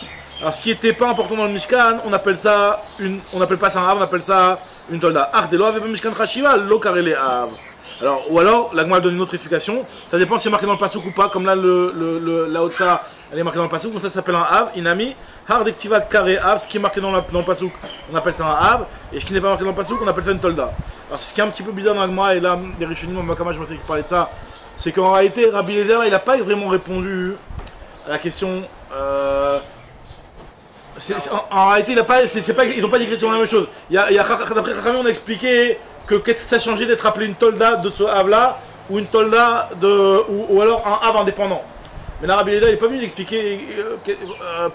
Alors, ce qui n'était pas important dans le Mishkan, on appelle pas ça un Av, on appelle ça une Tolda. Achdelo Av et Bam Mishkan Khashiva, Lo Karele Av. Alors, ou alors, la Gemara donne une autre explication. Ça dépend si c'est marqué dans le Passouk ou pas. Comme là, la Otsa, elle est marquée dans le Passouk. Donc ça s'appelle un Av, Inami. Hardektiva Kare Av, ce qui est marqué dans le Passouk, on appelle ça un Av. Et ce qui n'est pas marqué dans le Passouk, on appelle ça une Tolda. Alors, ce qui est un petit peu bizarre dans la Gemara, et là, les Rishonim, en Bakama, je me suis parlé de ça, c'est qu'en réalité, Rabbi Eliezer, là, il n'a pas vraiment répondu à la question. En réalité, ils n'ont pas dit exactement la même chose. D'après Chachamim, on a expliqué que qu'est-ce que ça changeait d'être appelé une Tolda de ce Av-là, ou une Tolda ou alors un Av indépendant. Mais là, Rabbi Eliezer, il n'est pas venu expliquer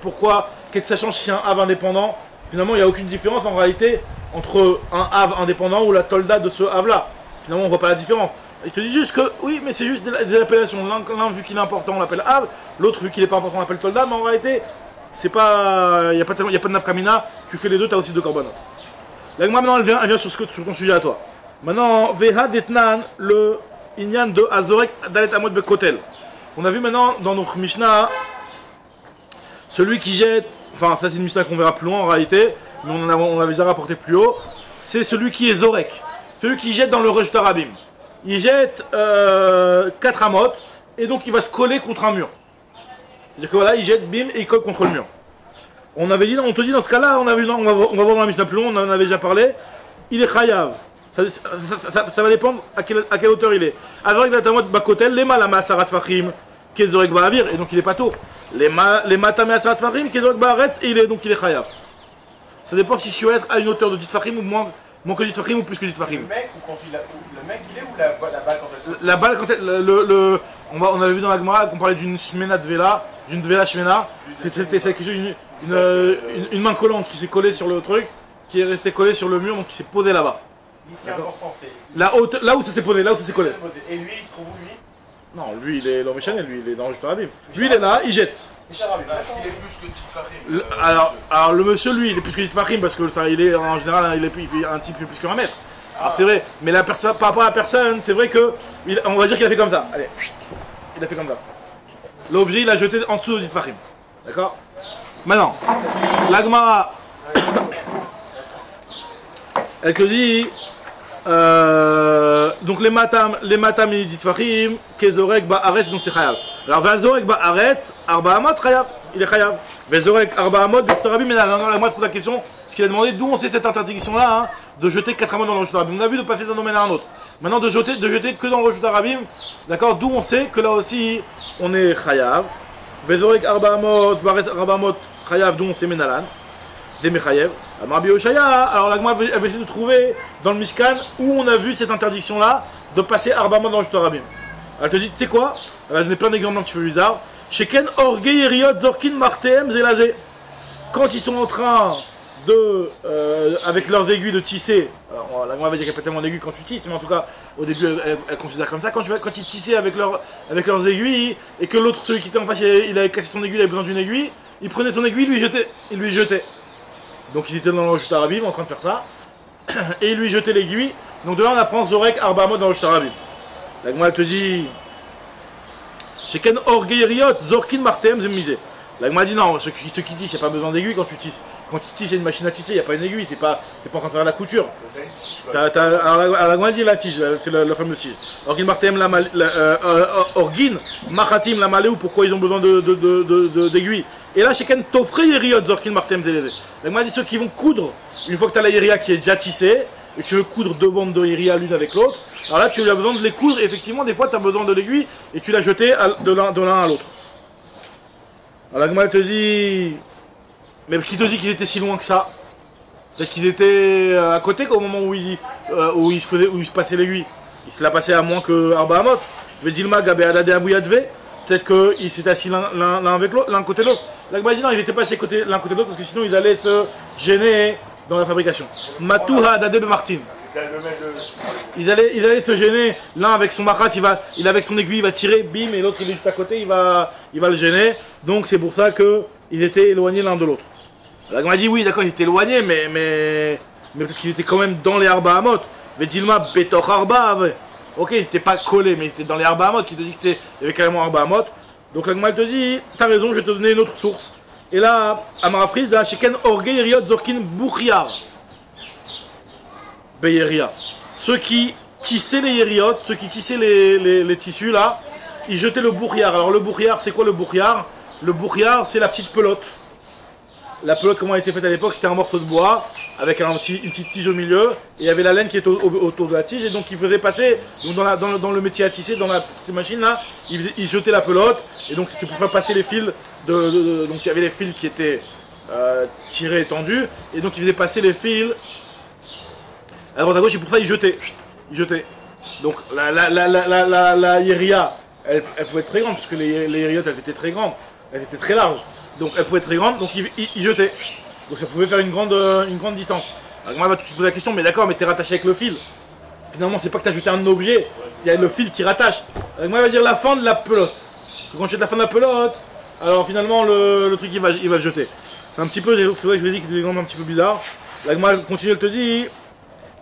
pourquoi, qu'est-ce que ça change si c'est un Av indépendant. Finalement, il n'y a aucune différence en réalité entre un Av indépendant ou la Tolda de ce Av-là. Finalement, on ne voit pas la différence. Il te dit juste que, oui, mais c'est juste des appellations. L'un, vu qu'il est important, on l'appelle Av. L'autre, vu qu'il n'est pas important, on l'appelle Tolda. Mais en réalité, c'est pas, il n'y a pas de nafkamina. Tu fais les deux, tu as aussi deux korbanot. La Gemara, maintenant, elle vient sur ton sujet à toi. Maintenant, Veha Detnan, le Inyan de Azorek Dalet Amod Bekotel. On a vu maintenant dans notre Mishnah, celui qui jette, enfin ça c'est une Mishnah qu'on verra plus loin en réalité, mais on l'avait déjà rapporté plus haut, c'est celui qui est Zorek, celui qui jette dans le Reshut Rabim. Il jette 4 amot, et donc il va se coller contre un mur. C'est-à-dire que voilà, il jette, bim, et il colle contre le mur. On te dit dans ce cas-là, on va voir dans la Mishnah plus loin, on en avait déjà parlé, il est chayav. Ça va dépendre à quelle hauteur il est. Azorek Datamot Bakotel, les malama sarat fachim, Kezorek Ba'avir, et donc il est pas tôt. Les matame sarat fachim, Kezorek Ba'aretz, et donc il est chayav. Ça dépend si tu vas être à une hauteur de 10 fachim ou Moins que d'Itfachim ou plus que d'Itfachim. Le mec, ou quand le mec il est, ou la balle quand elle saute? La balle, quand on avait vu dans la Gemara qu'on parlait d'une shmena de vela, d'une vela shmena. C'était quelque chose, une main collante qui s'est collée sur le truc, qui est restée collée sur le mur, donc qui s'est posée là-bas. Ce qui est important, c'est. Là où ça s'est posé, là où ça s'est collé. Et lui, il se trouve où lui? Non, lui il est l'homme Chanel, lui il est dans le Shtarabim. Lui il est là, il jette. Est-ce qu'il est plus que Tifachim? Alors le monsieur lui il est plus que Tifachim parce que ça, il est en général il fait un type fait plus que 1 mètre. Alors c'est vrai, mais la personne, par rapport à la personne, c'est vrai que on va dire qu'il a fait comme ça. Allez, il a fait comme ça. L'objet il a jeté en dessous de Tifachim. D'accord? Maintenant, la Gemara, elle te dit donc les matam et Tifachim, Kezorek Ba'aretz, donc c'est Chayav. Alors Vazorek Ba'aretz, Arba Amot Chayav, il est Chayav. Vezorek Arba Amot, Bestarabim, mais là, moi je pose la question, ce qu'il a demandé, d'où on sait cette interdiction-là, hein, de jeter 4 amot dans le Rosh Hashanah. On a vu de passer d'un domaine à un autre. Maintenant de jeter que dans le Rosh Hashanah, d'accord, d'où on sait que là aussi on est Chayav. Vezorek Arba Amot, Ba'aretz Arba Amot Chayav, d'où on sait Menalan. Des Mechayev. Alors la Gemara avait essayé de trouver dans le Mishkan où on a vu cette interdiction-là de passer Arbamot dans le Shtarabim. Elle te dit, tu sais quoi? Elle a donné plein d'exemples un petit peu bizarres. Sheken Orge Yeriot Zorkin Marteem Zelazé. Quand ils sont en train de, avec leurs aiguilles de tisser, alors la Gemara va dire qu'il n'y a pas tellement d'aiguilles quand tu tisses, mais en tout cas au début elle considère comme ça. Quand ils tissaient avec leurs aiguilles et que l'autre, celui qui était en face, il avait cassé son aiguille, il avait besoin d'une aiguille, il prenait son aiguille, il lui jetait. Donc ils étaient dans le Rosh Hashanah en train de faire ça. Et il lui jetait l'aiguille. Donc de là on apprend Zorek Arbamot dans le Rosh Hashanah. La Gemara te dit Sheken Orgeiriot Zorkin Martem Zemmisé. La Gemara dit non, ceux qui tissent, il n'y a pas besoin d'aiguille quand tu tisses. Quand tu tisses, il y a une machine à tisser, il n'y a pas une aiguille, t'es pas en train de faire la couture. Alors la Gemara dit la tige, c'est la fameuse tige. Orgin Martem Orgin Machatim la Maléou, pourquoi ils ont besoin d'aiguilles. Et là, Sheken Tofre Yeriot Zorkin Martem Zelezé. La Gemara dit ceux qui vont coudre, une fois que tu as la Yeria qui est déjà tissée, et tu veux coudre 2 bandes de Yeria l'une avec l'autre, alors là tu as besoin de les coudre, et effectivement des fois tu as besoin de l'aiguille, et tu l'as jeté de l'un à l'autre. Alors la Gemara te dit, mais qui te dit qu'ils étaient si loin que ça? Peut-être qu'ils étaient à côté au moment où il se passait l'aiguille. Il se l'a passé à moins que Arba Amot. Vedilma Gabé Adade Abouyadve. Peut-être qu'ils s'étaient assis l'un avec l'autre, l'un côté de l'autre. La Gemara dit non, ils n'étaient pas assis l'un côté de l'autre parce que sinon ils allaient se gêner dans la fabrication. Matouha Adade Martin. Ils allaient se gêner, l'un avec son marat, il avec son aiguille, il va tirer, bim, et l'autre il est juste à côté, il va le gêner. Donc c'est pour ça qu'ils étaient éloignés l'un de l'autre. La Gemara dit oui, d'accord, ils étaient éloignés, mais peut-être qu'ils étaient quand même dans les Arba Amot. Vedilma Betoch Arba. Ok, ils n'étaient pas collés, mais ils étaient dans les Arba Amot, qui te dit qu'il y avait carrément Arba Amot. Donc la Gemara te dit, t'as raison, je vais te donner une autre source. Et là, Amarafriz, là, Sheken Orge Yeriot Zorkin Bouchiar. Beyeria. Ceux qui tissaient les Yeriot, ceux qui tissaient les tissus là, ils jetaient le Bouchiar. Alors le Bouchiar, c'est quoi le Bouchiar? Le Bouchiar, c'est la petite pelote. La pelote, comment elle était faite à l'époque, c'était un morceau de bois avec une petite tige au milieu, et il y avait la laine qui était autour de la tige, et donc il faisait passer, donc dans le métier à tisser, dans cette machine-là, il jetait la pelote, et donc c'était pour faire passer les fils, donc il y avait les fils qui étaient tirés et tendus, et donc il faisait passer les fils à droite à gauche, et pour ça il jetait. Donc la Yeria, elle pouvait être très grande, parce que les Yeriotes, elles étaient très grandes, elles étaient très larges. Donc elle pouvait être très grande, donc il jetait. Donc ça pouvait faire une grande distance. Alors moi, va te poser la question, mais d'accord, mais t'es rattaché avec le fil. Finalement, c'est pas que t'as jeté un objet, il y a le fil qui rattache. Alors moi, il va dire la fin de la pelote. Quand je jette la fin de la pelote, alors finalement, le truc, il va le jeter. C'est un petit peu, c'est vrai que je vous ai dit que c'est des exemples un petit peu bizarres. La Gemara continue, elle te dit,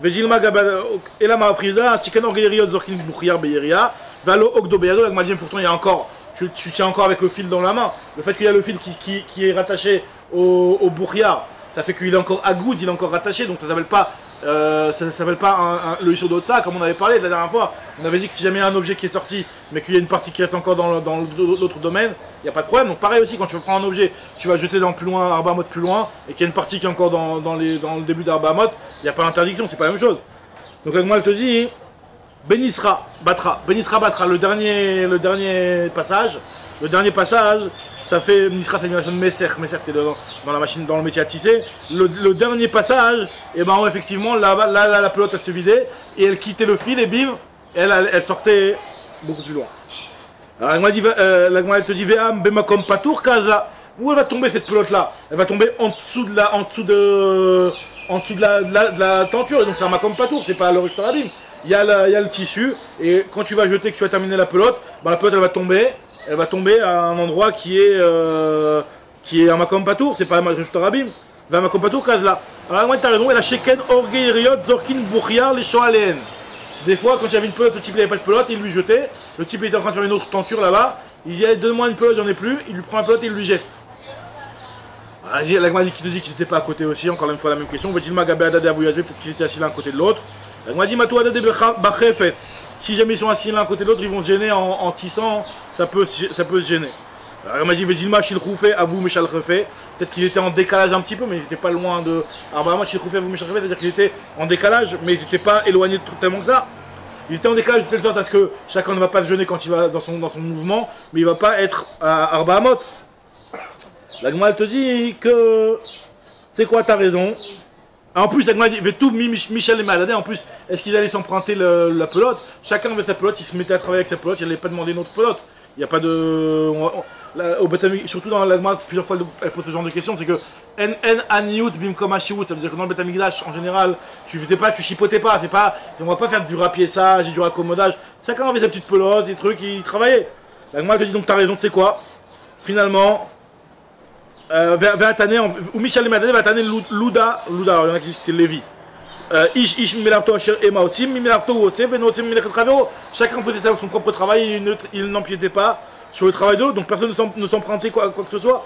Vejilma Gabada, et là, ma frisa, Chikan Orgeriot Zorkin Bouchiar Beyeria, Valo Ogdo Beyado, la Gemara dit, pourtant, il y a encore. Tu tiens encore avec le fil dans la main. Le fait qu'il y a le fil qui est rattaché au bourriard, ça fait qu'il est encore agoud, il est encore rattaché, donc ça s'appelle pas, le Isho d'Otsa, comme on avait parlé la dernière fois. On avait dit que si jamais il y a un objet qui est sorti, mais qu'il y a une partie qui reste encore dans l'autre domaine, il n'y a pas de problème. Donc pareil aussi, quand tu prends un objet, tu vas jeter dans plus loin, Arba Amot plus loin, et qu'il y a une partie qui est encore dans le début d'Arba Amot, il n'y a pas d'interdiction, c'est pas la même chose. Donc moi elle te dit, Benisra Batra, le dernier passage, ça fait Nisra Sanimation Messer. Messer, c'est dans la machine, dans le métier à tisser. Le dernier passage, et ben effectivement, là, la pelote elle se vidait et elle quittait le fil et bim, elle sortait beaucoup plus loin. Alors la Gemara elle te dit Ve'am bemakom patour kaza. Où elle va tomber cette pelote là? Elle va tomber en dessous de la tenture, et donc c'est un makom patour, c'est pas le Rishtarabim. Il y a le tissu, et quand tu vas jeter, que tu vas terminer la pelote elle va tomber à un endroit qui est un makom patour, c'est pas un Rishtarabim. Va makom patour kazla. Alors moi t'as raison, elle a sheken orgei riot zorkin bouchiar les shoalen. Des fois, quand il y avait une pelote, le type n'avait pas de pelote, il lui jetait. Le type était en train de faire une autre tenture là-bas. Il dit donne-moi une pelote, j'en ai plus. Il lui prend la pelote et il lui jette. La Gemara dit qu'il te dit qu'ils n'étaient pas à côté aussi, encore une fois la même question. Peut-être qu'ils étaient assis l'un à côté de l'autre. La Gemara dit si jamais ils sont assis l'un à côté de l'autre, ils vont se gêner en tissant, ça peut se gêner. La Gemara dit peut-être qu'il était en décalage un petit peu, mais il n'était pas loin de. C'est-à-dire qu'il était en décalage, mais il n'était pas éloigné tellement que ça. Il était en décalage de telle sorte à ce que chacun ne va pas se gêner quand il va dans son mouvement, mais il ne va pas être à Arba Hamot. La Gemara elle te dit que c'est quoi, t'as raison. En plus la Gemara dit Vetou Michel et Maladé, en plus est-ce qu'ils allaient s'emprunter la pelote? Chacun avait sa pelote, il se mettait à travailler avec sa pelote, il n'allait pas demander une autre pelote. Il n'y a pas de. Surtout dans la Gemara, plusieurs fois elle pose ce genre de questions, c'est que En Aniyut Bimkom Hashirut, ça veut dire que dans le Beth Amikdash en général, tu chipotais pas, on va pas faire du rapiessage et du raccommodage. Chacun avait sa petite pelote, des trucs, il travaillait. La Gemara te dit donc t'as raison, tu sais quoi? Finalement. Ou Michel Madane va t'amener Louda, il y en a qui disent que c'est Lévi. Ish Milarto Asher Ema Osim, Milarto Osef, Venosim Milechet Ravero. Chacun faisait ça son propre travail, il n'empiétait pas sur le travail d'autre, donc personne ne s'empruntait quoi que ce soit.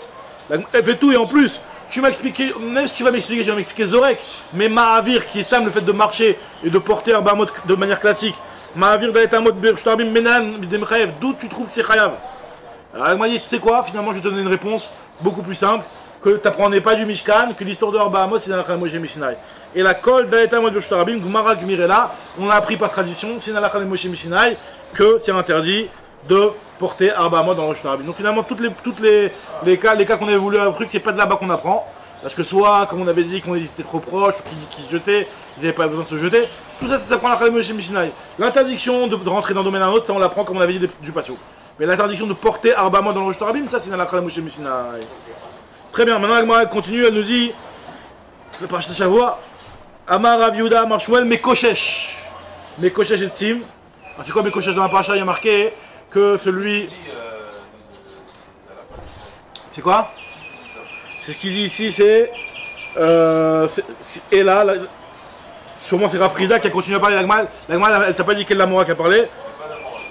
Elle fait tout, et en plus, tu m'as expliqué, même si tu vas m'expliquer Zorek, mais Mahavir qui estime le fait de marcher et de porter un mode de manière classique, Mahavir d'aller un mode Bershtabim Menan, Bidemchaev, d'où tu trouves que c'est Chayav? Alors elle m'a dit, tu sais quoi, finalement je vais te donner une réponse beaucoup plus simple, que tu n'apprendrais pas du Mishkan, que l'histoire de Arba Amos c'est dans la Moshe Mishinai. Et la kol d'Aeta Mod Bershtarabim, Gmara Gmirela, on a appris par tradition, c'est dans la Moshe Mishinai, que c'est interdit de porter Arba Amos dans le Bershtarabim. Donc finalement, tous les cas qu'on avait voulu apprendre, c'est pas de là-bas qu'on apprend, parce que soit, comme on avait dit, qu'on était trop proche, ou qu'ils se jetaient, ils n'avaient pas besoin de se jeter, tout ça, ça prend la Moshe Mishinai. L'interdiction de rentrer dans le domaine d'un autre, ça on l'apprend comme on avait dit du Passio. Mais l'interdiction de porter Arba Amos dans le Bershtarabim, ça c'est dans la Moshe Mishinai. Très bien, maintenant la Gemara continue, elle nous dit, le parachat de Shavua, Amar Rav Yehuda Amar Shmuel Mekoshesh. Mekoshesh et Tzim. C'est quoi Mekoshesh dans la parachat? Il y a marqué que celui. C'est quoi? C'est ce qu'il dit ici, c'est. Et là, sûrement c'est Rav Frida qui a continué à parler. La Gemara, elle t'a pas dit quelle Lamora qui a parlé.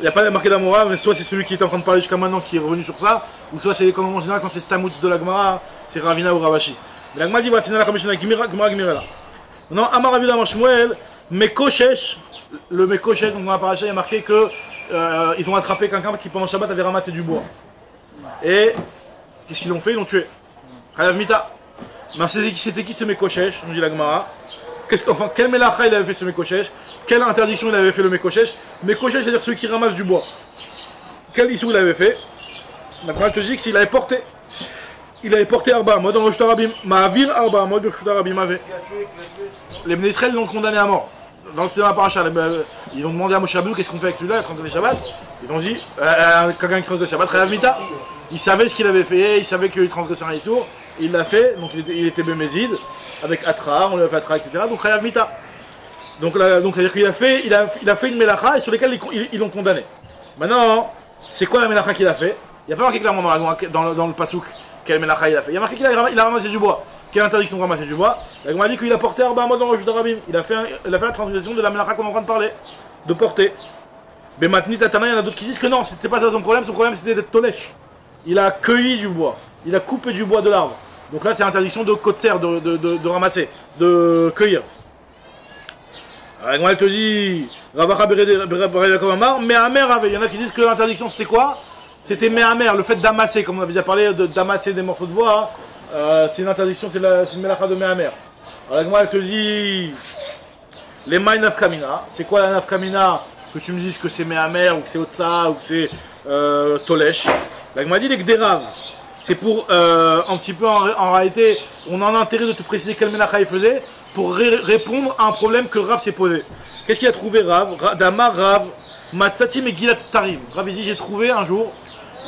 Il n'y a pas marqué d'Amora, mais soit c'est celui qui est en train de parler jusqu'à maintenant qui est revenu sur ça, ou soit c'est comme en général quand c'est Stamut de la Gemara, c'est Ravina ou Ravashi. Mais la Gemara dit, voilà, c'est Gemara Gmirela. Maintenant, Amar Rav Yehuda Amar Shmuel, Mekoshesh, le Mekoshesh, donc dans la paracha, il y a marqué que ils ont attrapé quelqu'un qui pendant Shabbat avait ramassé du bois. Et qu'est-ce qu'ils ont fait? Ils l'ont tué. Chayav Mita. C'était qui ce Mekoshesh, nous dit la Gemara? Enfin, quel Melacha il avait fait ce Mekoshesh? Quelle interdiction il avait fait le Mekoshesh? Mekoshesh, c'est-à-dire celui qui ramasse du bois. Quel issue il avait fait? Maintenant, je te dis que s'il avait porté. Il avait porté Arba Amos dans le Shtarabim. Ma'avir Arba Amos de Shtarabim avait. Les Bnei Israël l'ont condamné à mort. Dans le cinéma paracha, ils ont demandé à Moshe Rabbeinu qu'est-ce qu'on fait avec celui-là, il transgresse le Shabbat. Ils ont dit, quelqu'un qui transgresse le Shabbat, Chayav Mita. Il savait ce qu'il avait fait, il savait qu'il transgressait un Issour. Il l'a fait, donc il était Bémézid, avec Atra, on lui a fait Atra, etc. Donc Chayav Mita. Donc c'est-à-dire qu'il a fait une Melacha et sur lesquelles ils l'ont condamné. Maintenant, c'est quoi la Melacha qu'il a fait? Il n'y a pas marqué clairement dans le Pasouk quelle Melacha il a fait. Il y a marqué qu'il a ramassé du bois. Quelle interdiction de ramasser du bois? La Gemara dit qu'il a porté Arba Amos dans le Shtarabim. Il a fait la transgression de la Melacha qu'on est en train de parler. De porter. Mais maintenant, il y en a d'autres qui disent que non, c'était pas ça son problème c'était d'être Tolèche. Il a cueilli du bois. Il a coupé du bois de l'arbre. Donc là, c'est interdiction de kotser, de ramasser, de cueillir. Alors, elle te dit, Mehamer avait. Il y en a qui disent que l'interdiction c'était quoi? C'était Mehamer, le fait d'amasser, comme on avait déjà parlé, d'amasser des morceaux de bois. C'est une interdiction, c'est une melacha de Mehamer. Alors, elle te dit, les maï nafkamina. C'est quoi la nafkamina? Que tu me dises que c'est Mehamer, ou que c'est Otsa, ou que c'est Tolesh. Elle m'a dit les Gderav. c'est pour, un petit peu, en réalité, on a un intérêt de te préciser quel Mélacha il faisait, pour répondre à un problème que Rav s'est posé. Qu'est-ce qu'il a trouvé Rav? Damar Rav, Matsati Megillat Starim. Rav dit, j'ai trouvé un jour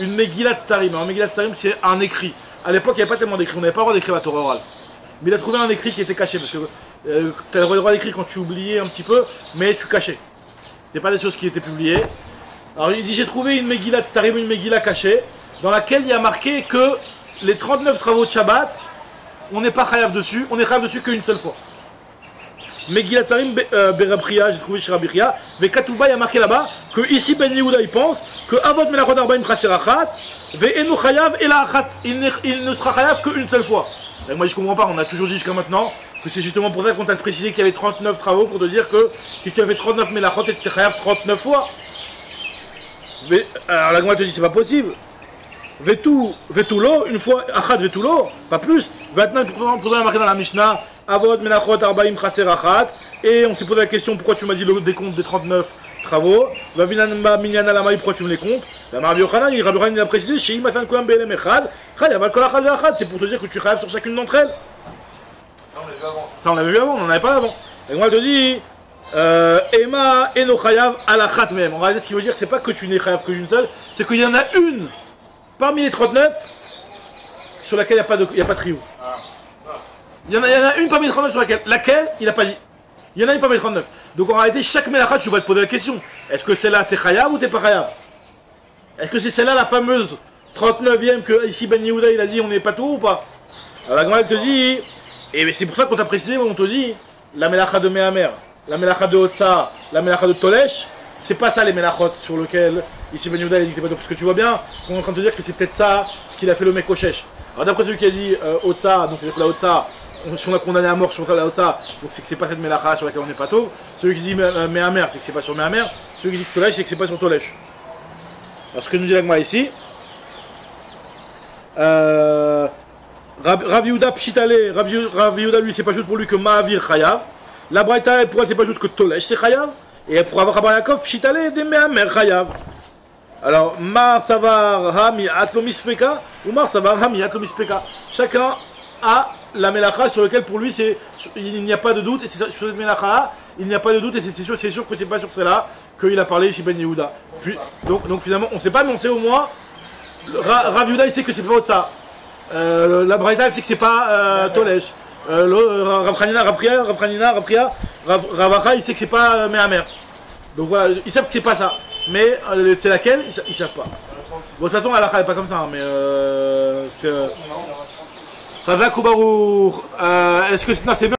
une Megillat Starim. Alors Megillat Starim, c'est un écrit. À l'époque, il n'y avait pas tellement d'écrits, on n'avait pas le droit d'écrire la Torah orale. Mais il a trouvé un écrit qui était caché, parce que tu as le droit d'écrire quand tu oubliais un petit peu, mais tu cachais. C'était pas des choses qui étaient publiées. Alors il dit, j'ai trouvé une Megillat Starim, une Megillah cachée, dans laquelle il y a marqué que les 39 travaux de Shabbat, on n'est pas chayav dessus, on est chayav dessus qu'une seule fois. Megillat Starim Berabria, j'ai trouvé chez Rabbiria, Vekatouba, il y a marqué là-bas que ici Ben Yehuda il pense que Avot Melachot Arbaim Chaser Achat, Ve'enu chayav et la Achat, il ne sera chayav qu'une seule fois. Donc moi je comprends pas, on a toujours dit jusqu'à maintenant que c'est justement pour ça qu'on t'a précisé qu'il y avait 39 travaux pour te dire que si tu avais 39 Melachot et tu étais chayav 39 fois. Alors la Gemara te dit c'est pas possible. Vetulo, une fois, Achat Vetulo, pas plus. Maintenant, pour marqué dans la Mishnah, Avot, Menachot, Arbaim, Chaser, Achat. Et on s'est posé la question pourquoi tu m'as dit le décompte des 39 travaux. Vavinanba, Minyana, Lamaï, pourquoi tu me les comptes. La Rabbi Yochanan, il a précisé, Shei Matan Kolam Belem Echad, Chayav Kol Achat Ve'Achat. C'est pour te dire que tu chayav sur chacune d'entre elles. Ça, on l'a vu avant. Ça, on l'avait vu avant, on n'en avait pas avant. Et moi, je te dis, Ema, Eno Chayav, Alachat même. En réalité, ce qui veut dire, c'est pas que tu n'es chayav que d'une seule, c'est qu'il y en a une. Parmi les 39, sur laquelle il n'y a pas de trio. Il y en a une parmi les 39 sur laquelle il n'a pas dit. Il y en a une parmi les 39. Donc en réalité, chaque Mélacha, tu vas te poser la question. Est-ce que celle-là, t'es chayav ou t'es pas chayav? Est-ce que c'est celle-là, la fameuse 39e, que ici Ben Yehuda, il a dit, on n'est pas tout ou pas? Alors la Gemara te dit, et c'est pour ça qu'on t'a précisé, on te dit, la Mélacha de Mehamer, la Mélacha de Otsa, la Mélacha de Tolesh, c'est pas ça les Melachot sur lesquels ici Ben Yehuda il a dit que c'est pas tout. Parce que tu vois bien qu'on est en train de te dire que c'est peut-être ça ce qu'il a fait le mec au Shesh. Alors d'après celui qui a dit Otsa, donc la Otsa, si on a condamné à mort sur la Otsa, donc c'est que c'est pas cette Melacha sur laquelle on n'est pas tôt. Celui qui dit Mehamer, c'est que c'est pas sur Mehamer. Celui qui dit Tolesh, c'est que c'est pas sur Tolesh. Alors ce que nous dit l'Agma ici, Rav Yehuda Pshitale, Rav Yehuda lui c'est pas juste pour lui que Ma'avir Chayav. La Braïta pour elle c'est pas juste que Tolesh c'est Chayav. Et pour avoir Rabbi Yaakov, Pshitale de Mehamer Chayav. Alors, Mar Savar Hami Atlomispeka ou Mar Savar Hami Atlomispeka. Chacun a la Melacha sur laquelle pour lui il n'y a pas de doute. Et sur cette Melacha il n'y a pas de doute. Et c'est sûr que c'est pas sur celle-là qu'il a parlé ici Ben Yehuda. Donc finalement, on ne sait pas, mais on sait au moins. Rav Yehuda il sait que c'est pas ça. La Braïta elle sait que c'est pas Tolesh. Rav Hanina, Rav Acha, il sait que c'est pas Mehamer. Donc voilà, ils savent que c'est pas ça. Mais c'est laquelle, ils savent pas. Bon, de toute façon, la Acha n'est pas comme ça, hein, mais Est-ce que c'est